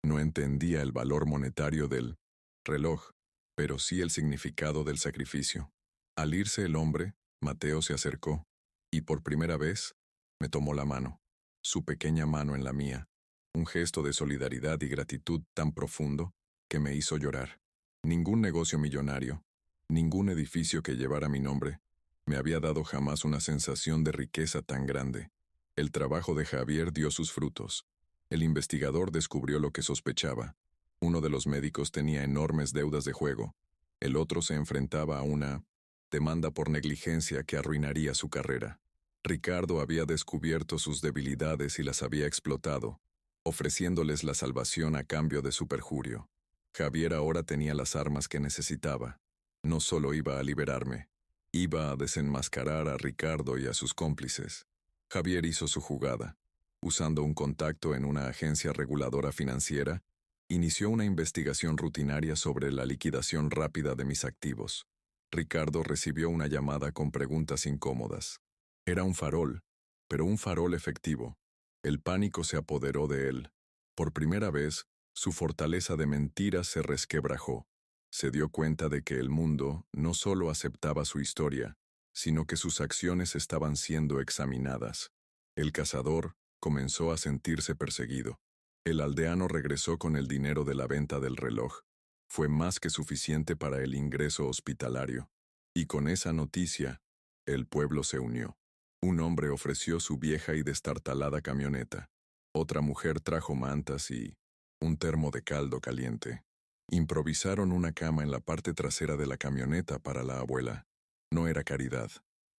No entendía el valor monetario del reloj, pero sí el significado del sacrificio. Al irse el hombre, Mateo se acercó, y por primera vez, me tomó la mano, su pequeña mano en la mía, un gesto de solidaridad y gratitud tan profundo que me hizo llorar. Ningún negocio millonario, ningún edificio que llevara mi nombre, me había dado jamás una sensación de riqueza tan grande. El trabajo de Javier dio sus frutos. El investigador descubrió lo que sospechaba. Uno de los médicos tenía enormes deudas de juego. El otro se enfrentaba a una demanda por negligencia que arruinaría su carrera. Ricardo había descubierto sus debilidades y las había explotado, ofreciéndoles la salvación a cambio de su perjurio. Javier ahora tenía las armas que necesitaba. No solo iba a liberarme, iba a desenmascarar a Ricardo y a sus cómplices. Javier hizo su jugada. Usando un contacto en una agencia reguladora financiera, inició una investigación rutinaria sobre la liquidación rápida de mis activos. Ricardo recibió una llamada con preguntas incómodas. Era un farol, pero un farol efectivo. El pánico se apoderó de él. Por primera vez, su fortaleza de mentiras se resquebrajó. Se dio cuenta de que el mundo no solo aceptaba su historia, sino que sus acciones estaban siendo examinadas. El cazador comenzó a sentirse perseguido. El aldeano regresó con el dinero de la venta del reloj. Fue más que suficiente para el ingreso hospitalario. Y con esa noticia, el pueblo se unió. Un hombre ofreció su vieja y destartalada camioneta. Otra mujer trajo mantas y un termo de caldo caliente. Improvisaron una cama en la parte trasera de la camioneta para la abuela. No era caridad,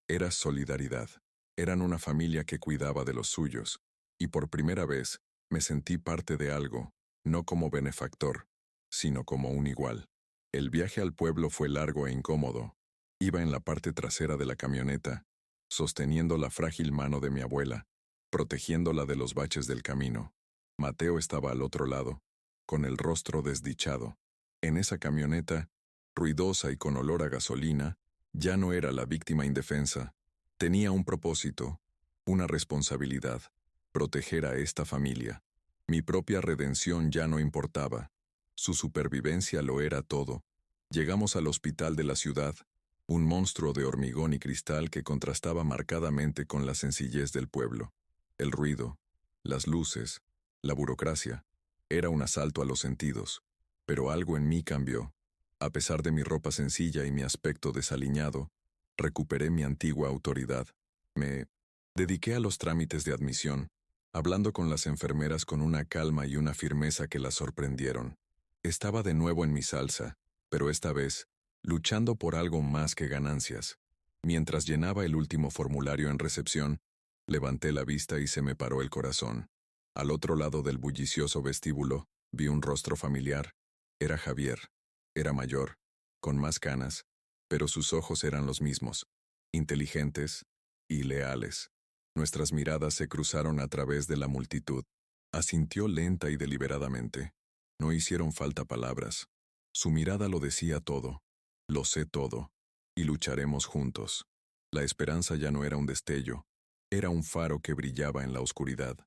era solidaridad. Eran una familia que cuidaba de los suyos, y por primera vez me sentí parte de algo, no como benefactor, sino como un igual. El viaje al pueblo fue largo e incómodo. Iba en la parte trasera de la camioneta, sosteniendo la frágil mano de mi abuela, protegiéndola de los baches del camino. Mateo estaba al otro lado, con el rostro desdichado. En esa camioneta, ruidosa y con olor a gasolina, ya no era la víctima indefensa. Tenía un propósito, una responsabilidad, proteger a esta familia. Mi propia redención ya no importaba. Su supervivencia lo era todo. Llegamos al hospital de la ciudad, un monstruo de hormigón y cristal que contrastaba marcadamente con la sencillez del pueblo. El ruido, las luces, la burocracia, era un asalto a los sentidos. Pero algo en mí cambió. A pesar de mi ropa sencilla y mi aspecto desaliñado, recuperé mi antigua autoridad. Me dediqué a los trámites de admisión, hablando con las enfermeras con una calma y una firmeza que las sorprendieron. Estaba de nuevo en mi salsa, pero esta vez, luchando por algo más que ganancias. Mientras llenaba el último formulario en recepción, levanté la vista y se me paró el corazón. Al otro lado del bullicioso vestíbulo, vi un rostro familiar. Era Javier. Era mayor, con más canas, pero sus ojos eran los mismos, inteligentes y leales. Nuestras miradas se cruzaron a través de la multitud. Asintió lenta y deliberadamente. No hicieron falta palabras. Su mirada lo decía todo. Lo sé todo. Y lucharemos juntos. La esperanza ya no era un destello. Era un faro que brillaba en la oscuridad.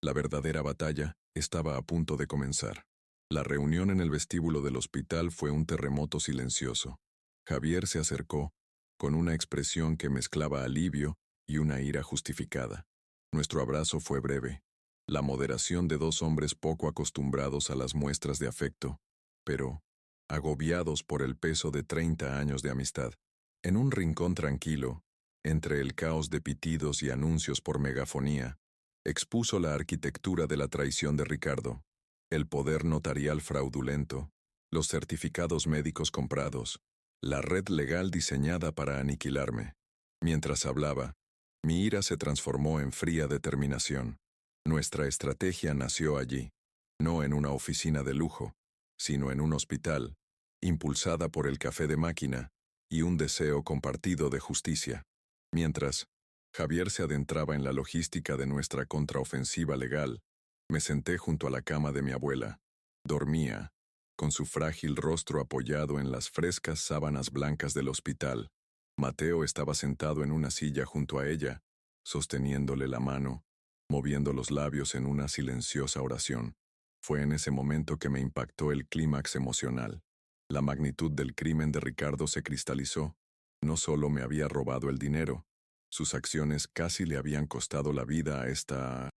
La verdadera batalla estaba a punto de comenzar. La reunión en el vestíbulo del hospital fue un terremoto silencioso. Javier se acercó, con una expresión que mezclaba alivio y una ira justificada. Nuestro abrazo fue breve. La moderación de dos hombres poco acostumbrados a las muestras de afecto, pero agobiados por el peso de 30 años de amistad. En un rincón tranquilo, entre el caos de pitidos y anuncios por megafonía, expuso la arquitectura de la traición de Ricardo, el poder notarial fraudulento, los certificados médicos comprados, la red legal diseñada para aniquilarme. Mientras hablaba, mi ira se transformó en fría determinación. Nuestra estrategia nació allí, no en una oficina de lujo, sino en un hospital, impulsada por el café de máquina y un deseo compartido de justicia. Mientras Javier se adentraba en la logística de nuestra contraofensiva legal, me senté junto a la cama de mi abuela. Dormía, con su frágil rostro apoyado en las frescas sábanas blancas del hospital. Mateo estaba sentado en una silla junto a ella, sosteniéndole la mano, moviendo los labios en una silenciosa oración. Fue en ese momento que me impactó el clímax emocional. La magnitud del crimen de Ricardo se cristalizó. No solo me había robado el dinero, sus acciones casi le habían costado la vida a esta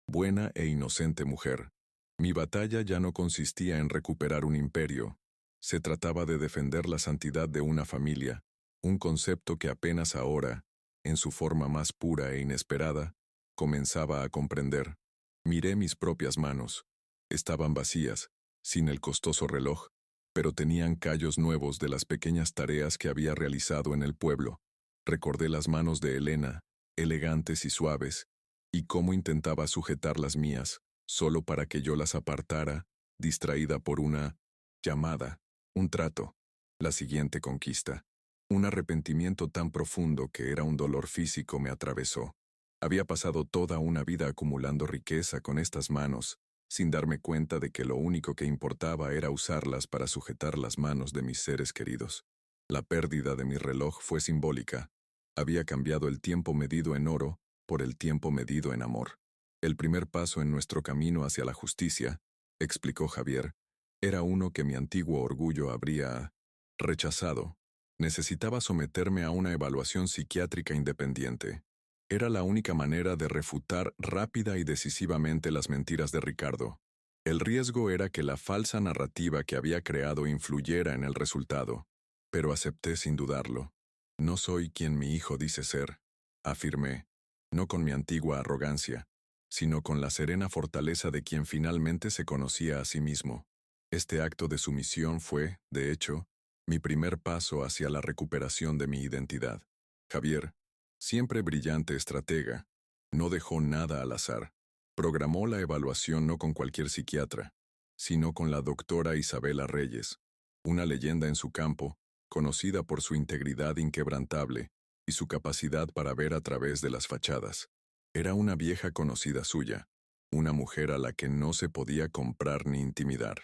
buena e inocente mujer. Mi batalla ya no consistía en recuperar un imperio. Se trataba de defender la santidad de una familia, un concepto que apenas ahora, en su forma más pura e inesperada, comenzaba a comprender. Miré mis propias manos. Estaban vacías, sin el costoso reloj, pero tenían callos nuevos de las pequeñas tareas que había realizado en el pueblo. Recordé las manos de Elena, elegantes y suaves, y cómo intentaba sujetar las mías, solo para que yo las apartara, distraída por una llamada, un trato, la siguiente conquista. Un arrepentimiento tan profundo que era un dolor físico me atravesó. Había pasado toda una vida acumulando riqueza con estas manos, sin darme cuenta de que lo único que importaba era usarlas para sujetar las manos de mis seres queridos. La pérdida de mi reloj fue simbólica. Había cambiado el tiempo medido en oro por el tiempo medido en amor. El primer paso en nuestro camino hacia la justicia, explicó Javier, era uno que mi antiguo orgullo habría rechazado. Necesitaba someterme a una evaluación psiquiátrica independiente. Era la única manera de refutar rápida y decisivamente las mentiras de Ricardo. El riesgo era que la falsa narrativa que había creado influyera en el resultado, pero acepté sin dudarlo. No soy quien mi hijo dice ser, afirmé, no con mi antigua arrogancia, sino con la serena fortaleza de quien finalmente se conocía a sí mismo. Este acto de sumisión fue, de hecho, mi primer paso hacia la recuperación de mi identidad. Javier, siempre brillante estratega, no dejó nada al azar. Programó la evaluación no con cualquier psiquiatra, sino con la doctora Isabela Reyes, una leyenda en su campo, conocida por su integridad inquebrantable y su capacidad para ver a través de las fachadas. Era una vieja conocida suya, una mujer a la que no se podía comprar ni intimidar.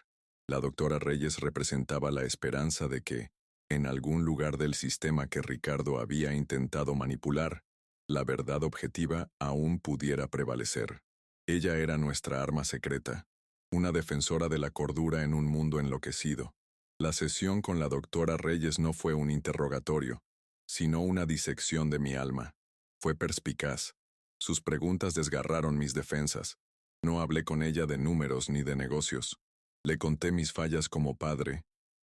La doctora Reyes representaba la esperanza de que, en algún lugar del sistema que Ricardo había intentado manipular, la verdad objetiva aún pudiera prevalecer. Ella era nuestra arma secreta, una defensora de la cordura en un mundo enloquecido. La sesión con la doctora Reyes no fue un interrogatorio, sino una disección de mi alma. Fue perspicaz. Sus preguntas desgarraron mis defensas. No hablé con ella de números ni de negocios. Le conté mis fallas como padre,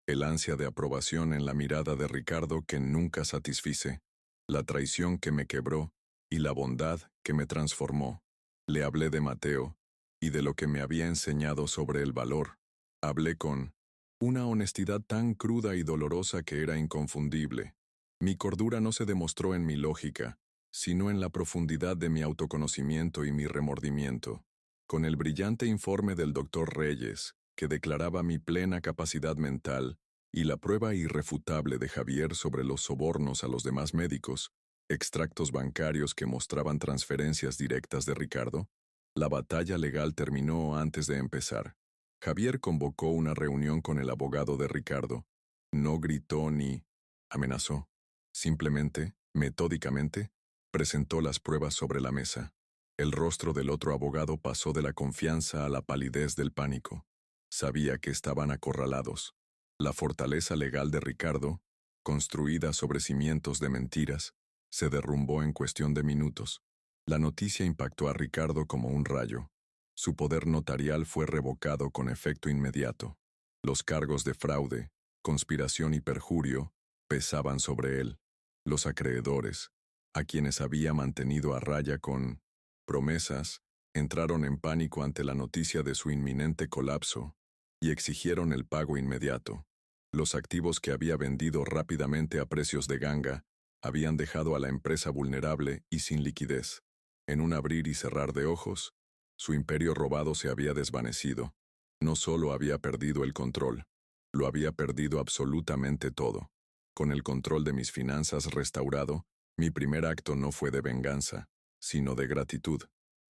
el ansia de aprobación en la mirada de Ricardo que nunca satisfice, la traición que me quebró y la bondad que me transformó. Le hablé de Mateo y de lo que me había enseñado sobre el valor. Hablé con una honestidad tan cruda y dolorosa que era inconfundible. Mi cordura no se demostró en mi lógica, sino en la profundidad de mi autoconocimiento y mi remordimiento. Con el brillante informe del doctor Reyes, que declaraba mi plena capacidad mental y la prueba irrefutable de Javier sobre los sobornos a los demás médicos, extractos bancarios que mostraban transferencias directas de Ricardo, la batalla legal terminó antes de empezar. Javier convocó una reunión con el abogado de Ricardo. No gritó ni amenazó. Simplemente, metódicamente, presentó las pruebas sobre la mesa. El rostro del otro abogado pasó de la confianza a la palidez del pánico. Sabía que estaban acorralados. La fortaleza legal de Ricardo, construida sobre cimientos de mentiras, se derrumbó en cuestión de minutos. La noticia impactó a Ricardo como un rayo. Su poder notarial fue revocado con efecto inmediato. Los cargos de fraude, conspiración y perjurio pesaban sobre él. Los acreedores, a quienes había mantenido a raya con promesas, entraron en pánico ante la noticia de su inminente colapso y exigieron el pago inmediato. Los activos que había vendido rápidamente a precios de ganga habían dejado a la empresa vulnerable y sin liquidez. En un abrir y cerrar de ojos, su imperio robado se había desvanecido. No solo había perdido el control, lo había perdido absolutamente todo. Con el control de mis finanzas restaurado, mi primer acto no fue de venganza, sino de gratitud.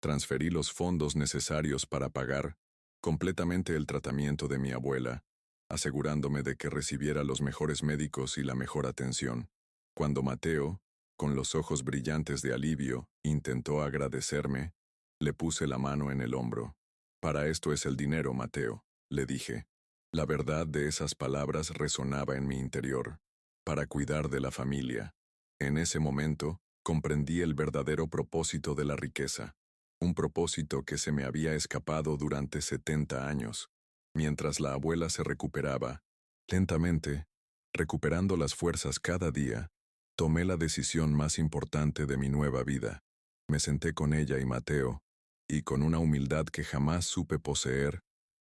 Transferí los fondos necesarios para pagar completamente el tratamiento de mi abuela, asegurándome de que recibiera los mejores médicos y la mejor atención. Cuando Mateo, con los ojos brillantes de alivio, intentó agradecerme, le puse la mano en el hombro. Para esto es el dinero, Mateo, le dije. La verdad de esas palabras resonaba en mi interior. Para cuidar de la familia. En ese momento, comprendí el verdadero propósito de la riqueza. Un propósito que se me había escapado durante 70 años. Mientras la abuela se recuperaba, lentamente, recuperando las fuerzas cada día, tomé la decisión más importante de mi nueva vida. Me senté con ella y Mateo, y con una humildad que jamás supe poseer,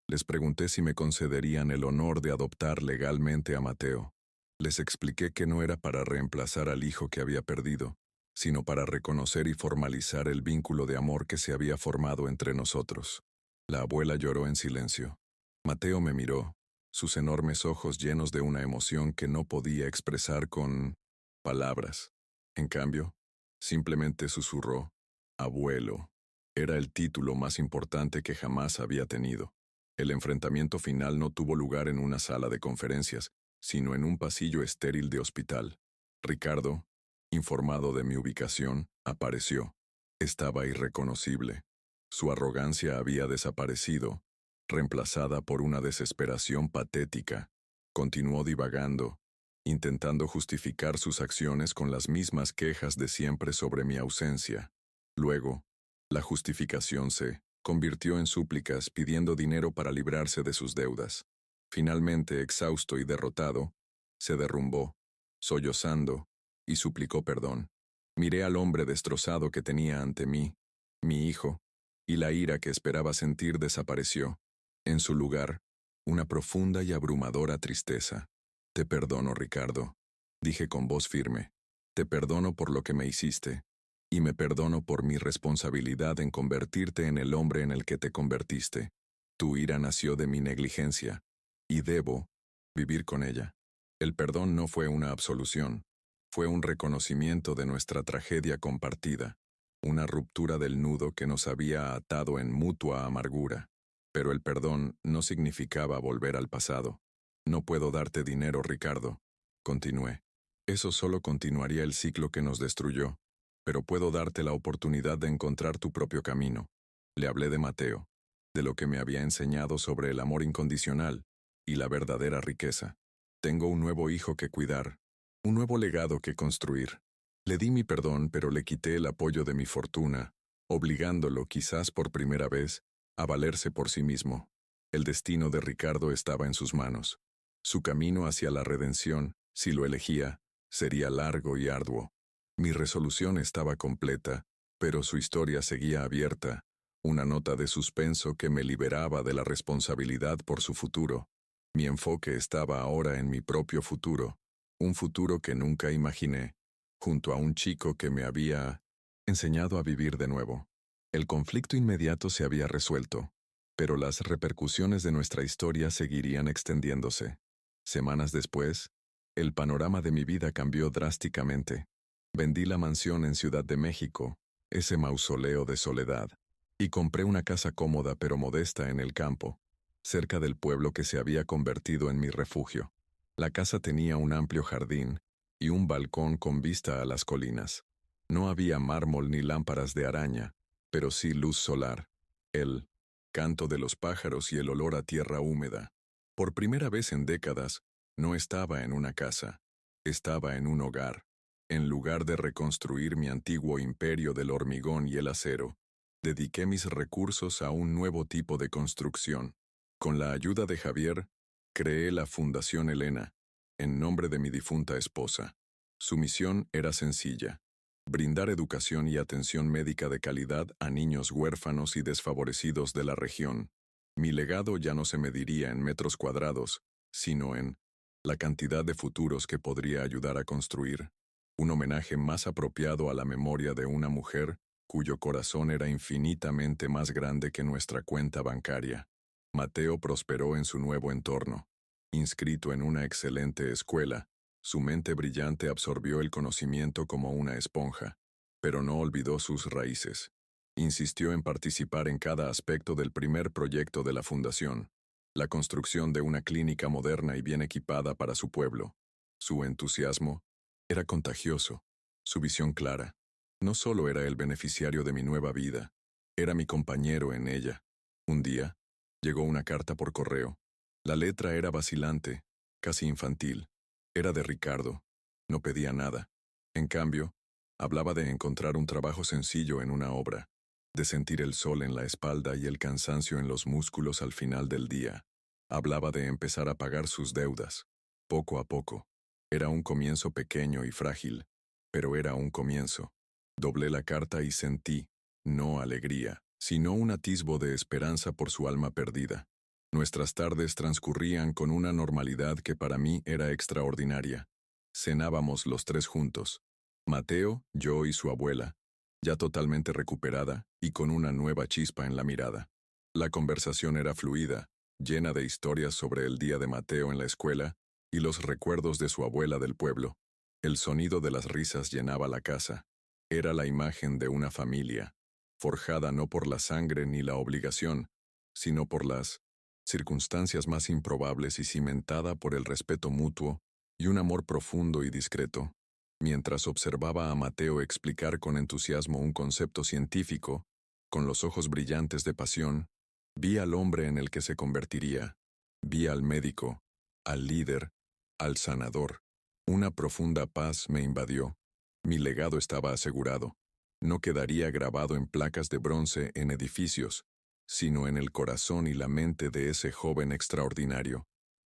les pregunté si me concederían el honor de adoptar legalmente a Mateo. Les expliqué que no era para reemplazar al hijo que había perdido, sino para reconocer y formalizar el vínculo de amor que se había formado entre nosotros. La abuela lloró en silencio. Mateo me miró, sus enormes ojos llenos de una emoción que no podía expresar con palabras. En cambio, simplemente susurró, «Abuelo». Era el título más importante que jamás había tenido. El enfrentamiento final no tuvo lugar en una sala de conferencias, sino en un pasillo estéril de hospital. Ricardo, informado de mi ubicación, apareció. Estaba irreconocible. Su arrogancia había desaparecido, reemplazada por una desesperación patética. Continuó divagando, intentando justificar sus acciones con las mismas quejas de siempre sobre mi ausencia. Luego, la justificación se convirtió en súplicas pidiendo dinero para librarse de sus deudas. Finalmente, exhausto y derrotado, se derrumbó, sollozando, y suplicó perdón. Miré al hombre destrozado que tenía ante mí, mi hijo, y la ira que esperaba sentir desapareció. En su lugar, una profunda y abrumadora tristeza. «Te perdono, Ricardo», dije con voz firme. «Te perdono por lo que me hiciste, y me perdono por mi responsabilidad en convertirte en el hombre en el que te convertiste. Tu ira nació de mi negligencia, y debo vivir con ella». El perdón no fue una absolución, fue un reconocimiento de nuestra tragedia compartida, una ruptura del nudo que nos había atado en mutua amargura. Pero el perdón no significaba volver al pasado. «No puedo darte dinero, Ricardo», continué. «Eso solo continuaría el ciclo que nos destruyó, pero puedo darte la oportunidad de encontrar tu propio camino». Le hablé de Mateo, de lo que me había enseñado sobre el amor incondicional y la verdadera riqueza. Tengo un nuevo hijo que cuidar, un nuevo legado que construir. Le di mi perdón, pero le quité el apoyo de mi fortuna, obligándolo, quizás por primera vez, a valerse por sí mismo. El destino de Ricardo estaba en sus manos. Su camino hacia la redención, si lo elegía, sería largo y arduo. Mi resolución estaba completa, pero su historia seguía abierta, una nota de suspenso que me liberaba de la responsabilidad por su futuro. Mi enfoque estaba ahora en mi propio futuro, un futuro que nunca imaginé, junto a un chico que me había enseñado a vivir de nuevo. El conflicto inmediato se había resuelto, pero las repercusiones de nuestra historia seguirían extendiéndose. Semanas después, el panorama de mi vida cambió drásticamente. Vendí la mansión en Ciudad de México, ese mausoleo de soledad, y compré una casa cómoda pero modesta en el campo, cerca del pueblo que se había convertido en mi refugio. La casa tenía un amplio jardín y un balcón con vista a las colinas. No había mármol ni lámparas de araña, pero sí luz solar, el canto de los pájaros y el olor a tierra húmeda. Por primera vez en décadas, no estaba en una casa, estaba en un hogar. En lugar de reconstruir mi antiguo imperio del hormigón y el acero, dediqué mis recursos a un nuevo tipo de construcción. Con la ayuda de Javier, creé la Fundación Elena, en nombre de mi difunta esposa. Su misión era sencilla: brindar educación y atención médica de calidad a niños huérfanos y desfavorecidos de la región. Mi legado ya no se mediría en metros cuadrados, sino en la cantidad de futuros que podría ayudar a construir. Un homenaje más apropiado a la memoria de una mujer cuyo corazón era infinitamente más grande que nuestra cuenta bancaria. Mateo prosperó en su nuevo entorno. Inscrito en una excelente escuela, su mente brillante absorbió el conocimiento como una esponja, pero no olvidó sus raíces. Insistió en participar en cada aspecto del primer proyecto de la fundación, la construcción de una clínica moderna y bien equipada para su pueblo. Su entusiasmo era contagioso, su visión clara. No solo era el beneficiario de mi nueva vida, era mi compañero en ella. Un día, llegó una carta por correo. La letra era vacilante, casi infantil. Era de Ricardo. No pedía nada. En cambio, hablaba de encontrar un trabajo sencillo en una obra, de sentir el sol en la espalda y el cansancio en los músculos al final del día. Hablaba de empezar a pagar sus deudas, poco a poco. Era un comienzo pequeño y frágil, pero era un comienzo. Doblé la carta y sentí, no alegría, sino un atisbo de esperanza por su alma perdida. Nuestras tardes transcurrían con una normalidad que para mí era extraordinaria. Cenábamos los tres juntos, Mateo, yo y su abuela, ya totalmente recuperada y con una nueva chispa en la mirada. La conversación era fluida, llena de historias sobre el día de Mateo en la escuela y los recuerdos de su abuela del pueblo. El sonido de las risas llenaba la casa. Era la imagen de una familia, forjada no por la sangre ni la obligación, sino por las circunstancias más improbables y cimentada por el respeto mutuo y un amor profundo y discreto. Mientras observaba a Mateo explicar con entusiasmo un concepto científico, con los ojos brillantes de pasión, vi al hombre en el que se convertiría. Vi al médico, al líder, al sanador. Una profunda paz me invadió. Mi legado estaba asegurado. No quedaría grabado en placas de bronce en edificios, sino en el corazón y la mente de ese joven extraordinario.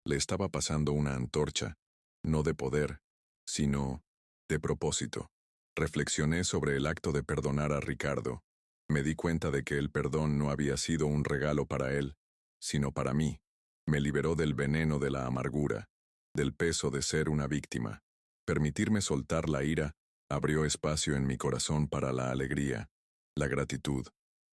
Le estaba pasando una antorcha, no de poder, sino de propósito. Reflexioné sobre el acto de perdonar a Ricardo. Me di cuenta de que el perdón no había sido un regalo para él, sino para mí. Me liberó del veneno de la amargura, del peso de ser una víctima. Permitirme soltar la ira abrió espacio en mi corazón para la alegría, la gratitud,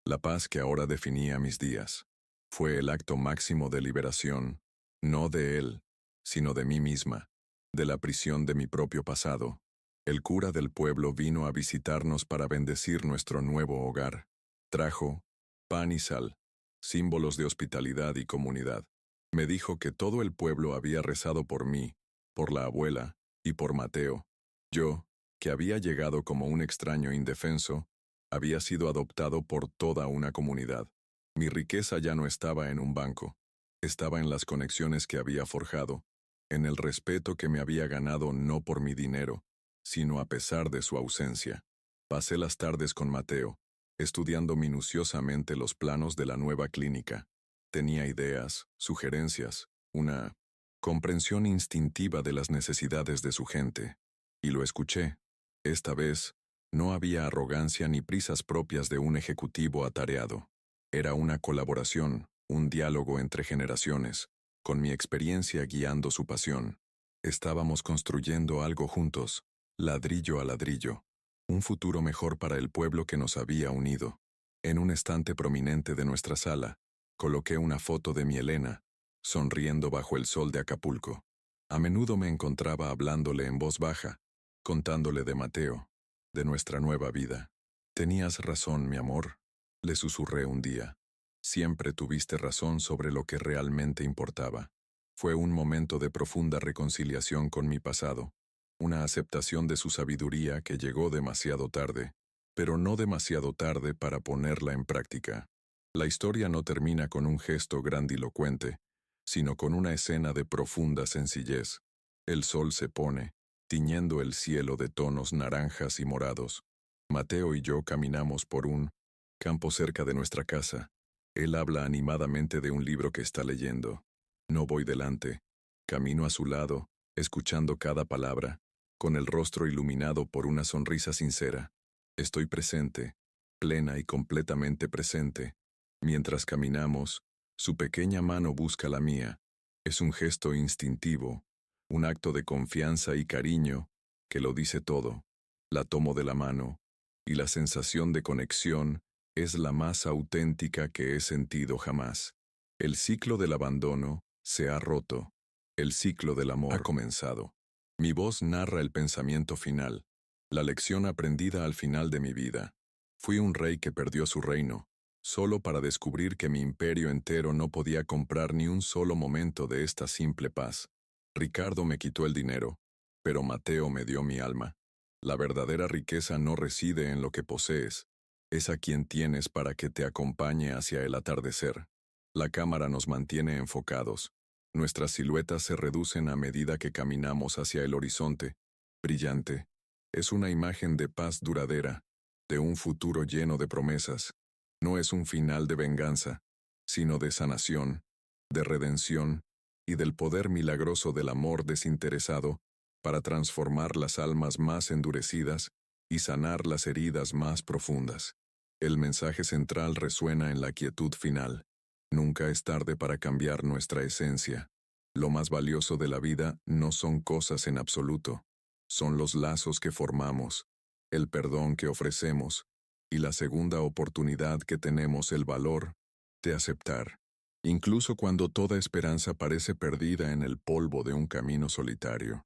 la paz que ahora definía mis días. Fue el acto máximo de liberación, no de él, sino de mí misma, de la prisión de mi propio pasado. El cura del pueblo vino a visitarnos para bendecir nuestro nuevo hogar. Trajo pan y sal, símbolos de hospitalidad y comunidad. Me dijo que todo el pueblo había rezado por mí, por la abuela y por Mateo. Yo, que había llegado como un extraño indefenso, había sido adoptado por toda una comunidad. Mi riqueza ya no estaba en un banco, estaba en las conexiones que había forjado, en el respeto que me había ganado no por mi dinero, sino a pesar de su ausencia. Pasé las tardes con Mateo, estudiando minuciosamente los planos de la nueva clínica. Tenía ideas, sugerencias, una comprensión instintiva de las necesidades de su gente. Y lo escuché. Esta vez, no había arrogancia ni prisas propias de un ejecutivo atareado. Era una colaboración, un diálogo entre generaciones, con mi experiencia guiando su pasión. Estábamos construyendo algo juntos, ladrillo a ladrillo, un futuro mejor para el pueblo que nos había unido. En un estante prominente de nuestra sala, coloqué una foto de mi Elena, sonriendo bajo el sol de Acapulco. A menudo me encontraba hablándole en voz baja, contándole de Mateo, de nuestra nueva vida. Tenías razón, mi amor, le susurré un día. Siempre tuviste razón sobre lo que realmente importaba. Fue un momento de profunda reconciliación con mi pasado, una aceptación de su sabiduría que llegó demasiado tarde, pero no demasiado tarde para ponerla en práctica. La historia no termina con un gesto grandilocuente, sino con una escena de profunda sencillez. El sol se pone, tiñendo el cielo de tonos naranjas y morados. Mateo y yo caminamos por un campo cerca de nuestra casa. Él habla animadamente de un libro que está leyendo. No voy delante. Camino a su lado, escuchando cada palabra, con el rostro iluminado por una sonrisa sincera. Estoy presente, plena y completamente presente. Mientras caminamos, su pequeña mano busca la mía. Es un gesto instintivo, un acto de confianza y cariño que lo dice todo. La tomo de la mano, y la sensación de conexión es la más auténtica que he sentido jamás. El ciclo del abandono se ha roto. El ciclo del amor ha comenzado. Mi voz narra el pensamiento final, la lección aprendida al final de mi vida. Fui un rey que perdió su reino, solo para descubrir que mi imperio entero no podía comprar ni un solo momento de esta simple paz. Ricardo me quitó el dinero, pero Mateo me dio mi alma. La verdadera riqueza no reside en lo que posees, es a quien tienes para que te acompañe hacia el atardecer. La cámara nos mantiene enfocados. Nuestras siluetas se reducen a medida que caminamos hacia el horizonte, brillante. Es una imagen de paz duradera, de un futuro lleno de promesas. No es un final de venganza, sino de sanación, de redención y del poder milagroso del amor desinteresado para transformar las almas más endurecidas y sanar las heridas más profundas. El mensaje central resuena en la quietud final. Nunca es tarde para cambiar nuestra esencia. Lo más valioso de la vida no son cosas en absoluto, son los lazos que formamos, el perdón que ofrecemos y la segunda oportunidad que tenemos el valor de aceptar, incluso cuando toda esperanza parece perdida en el polvo de un camino solitario.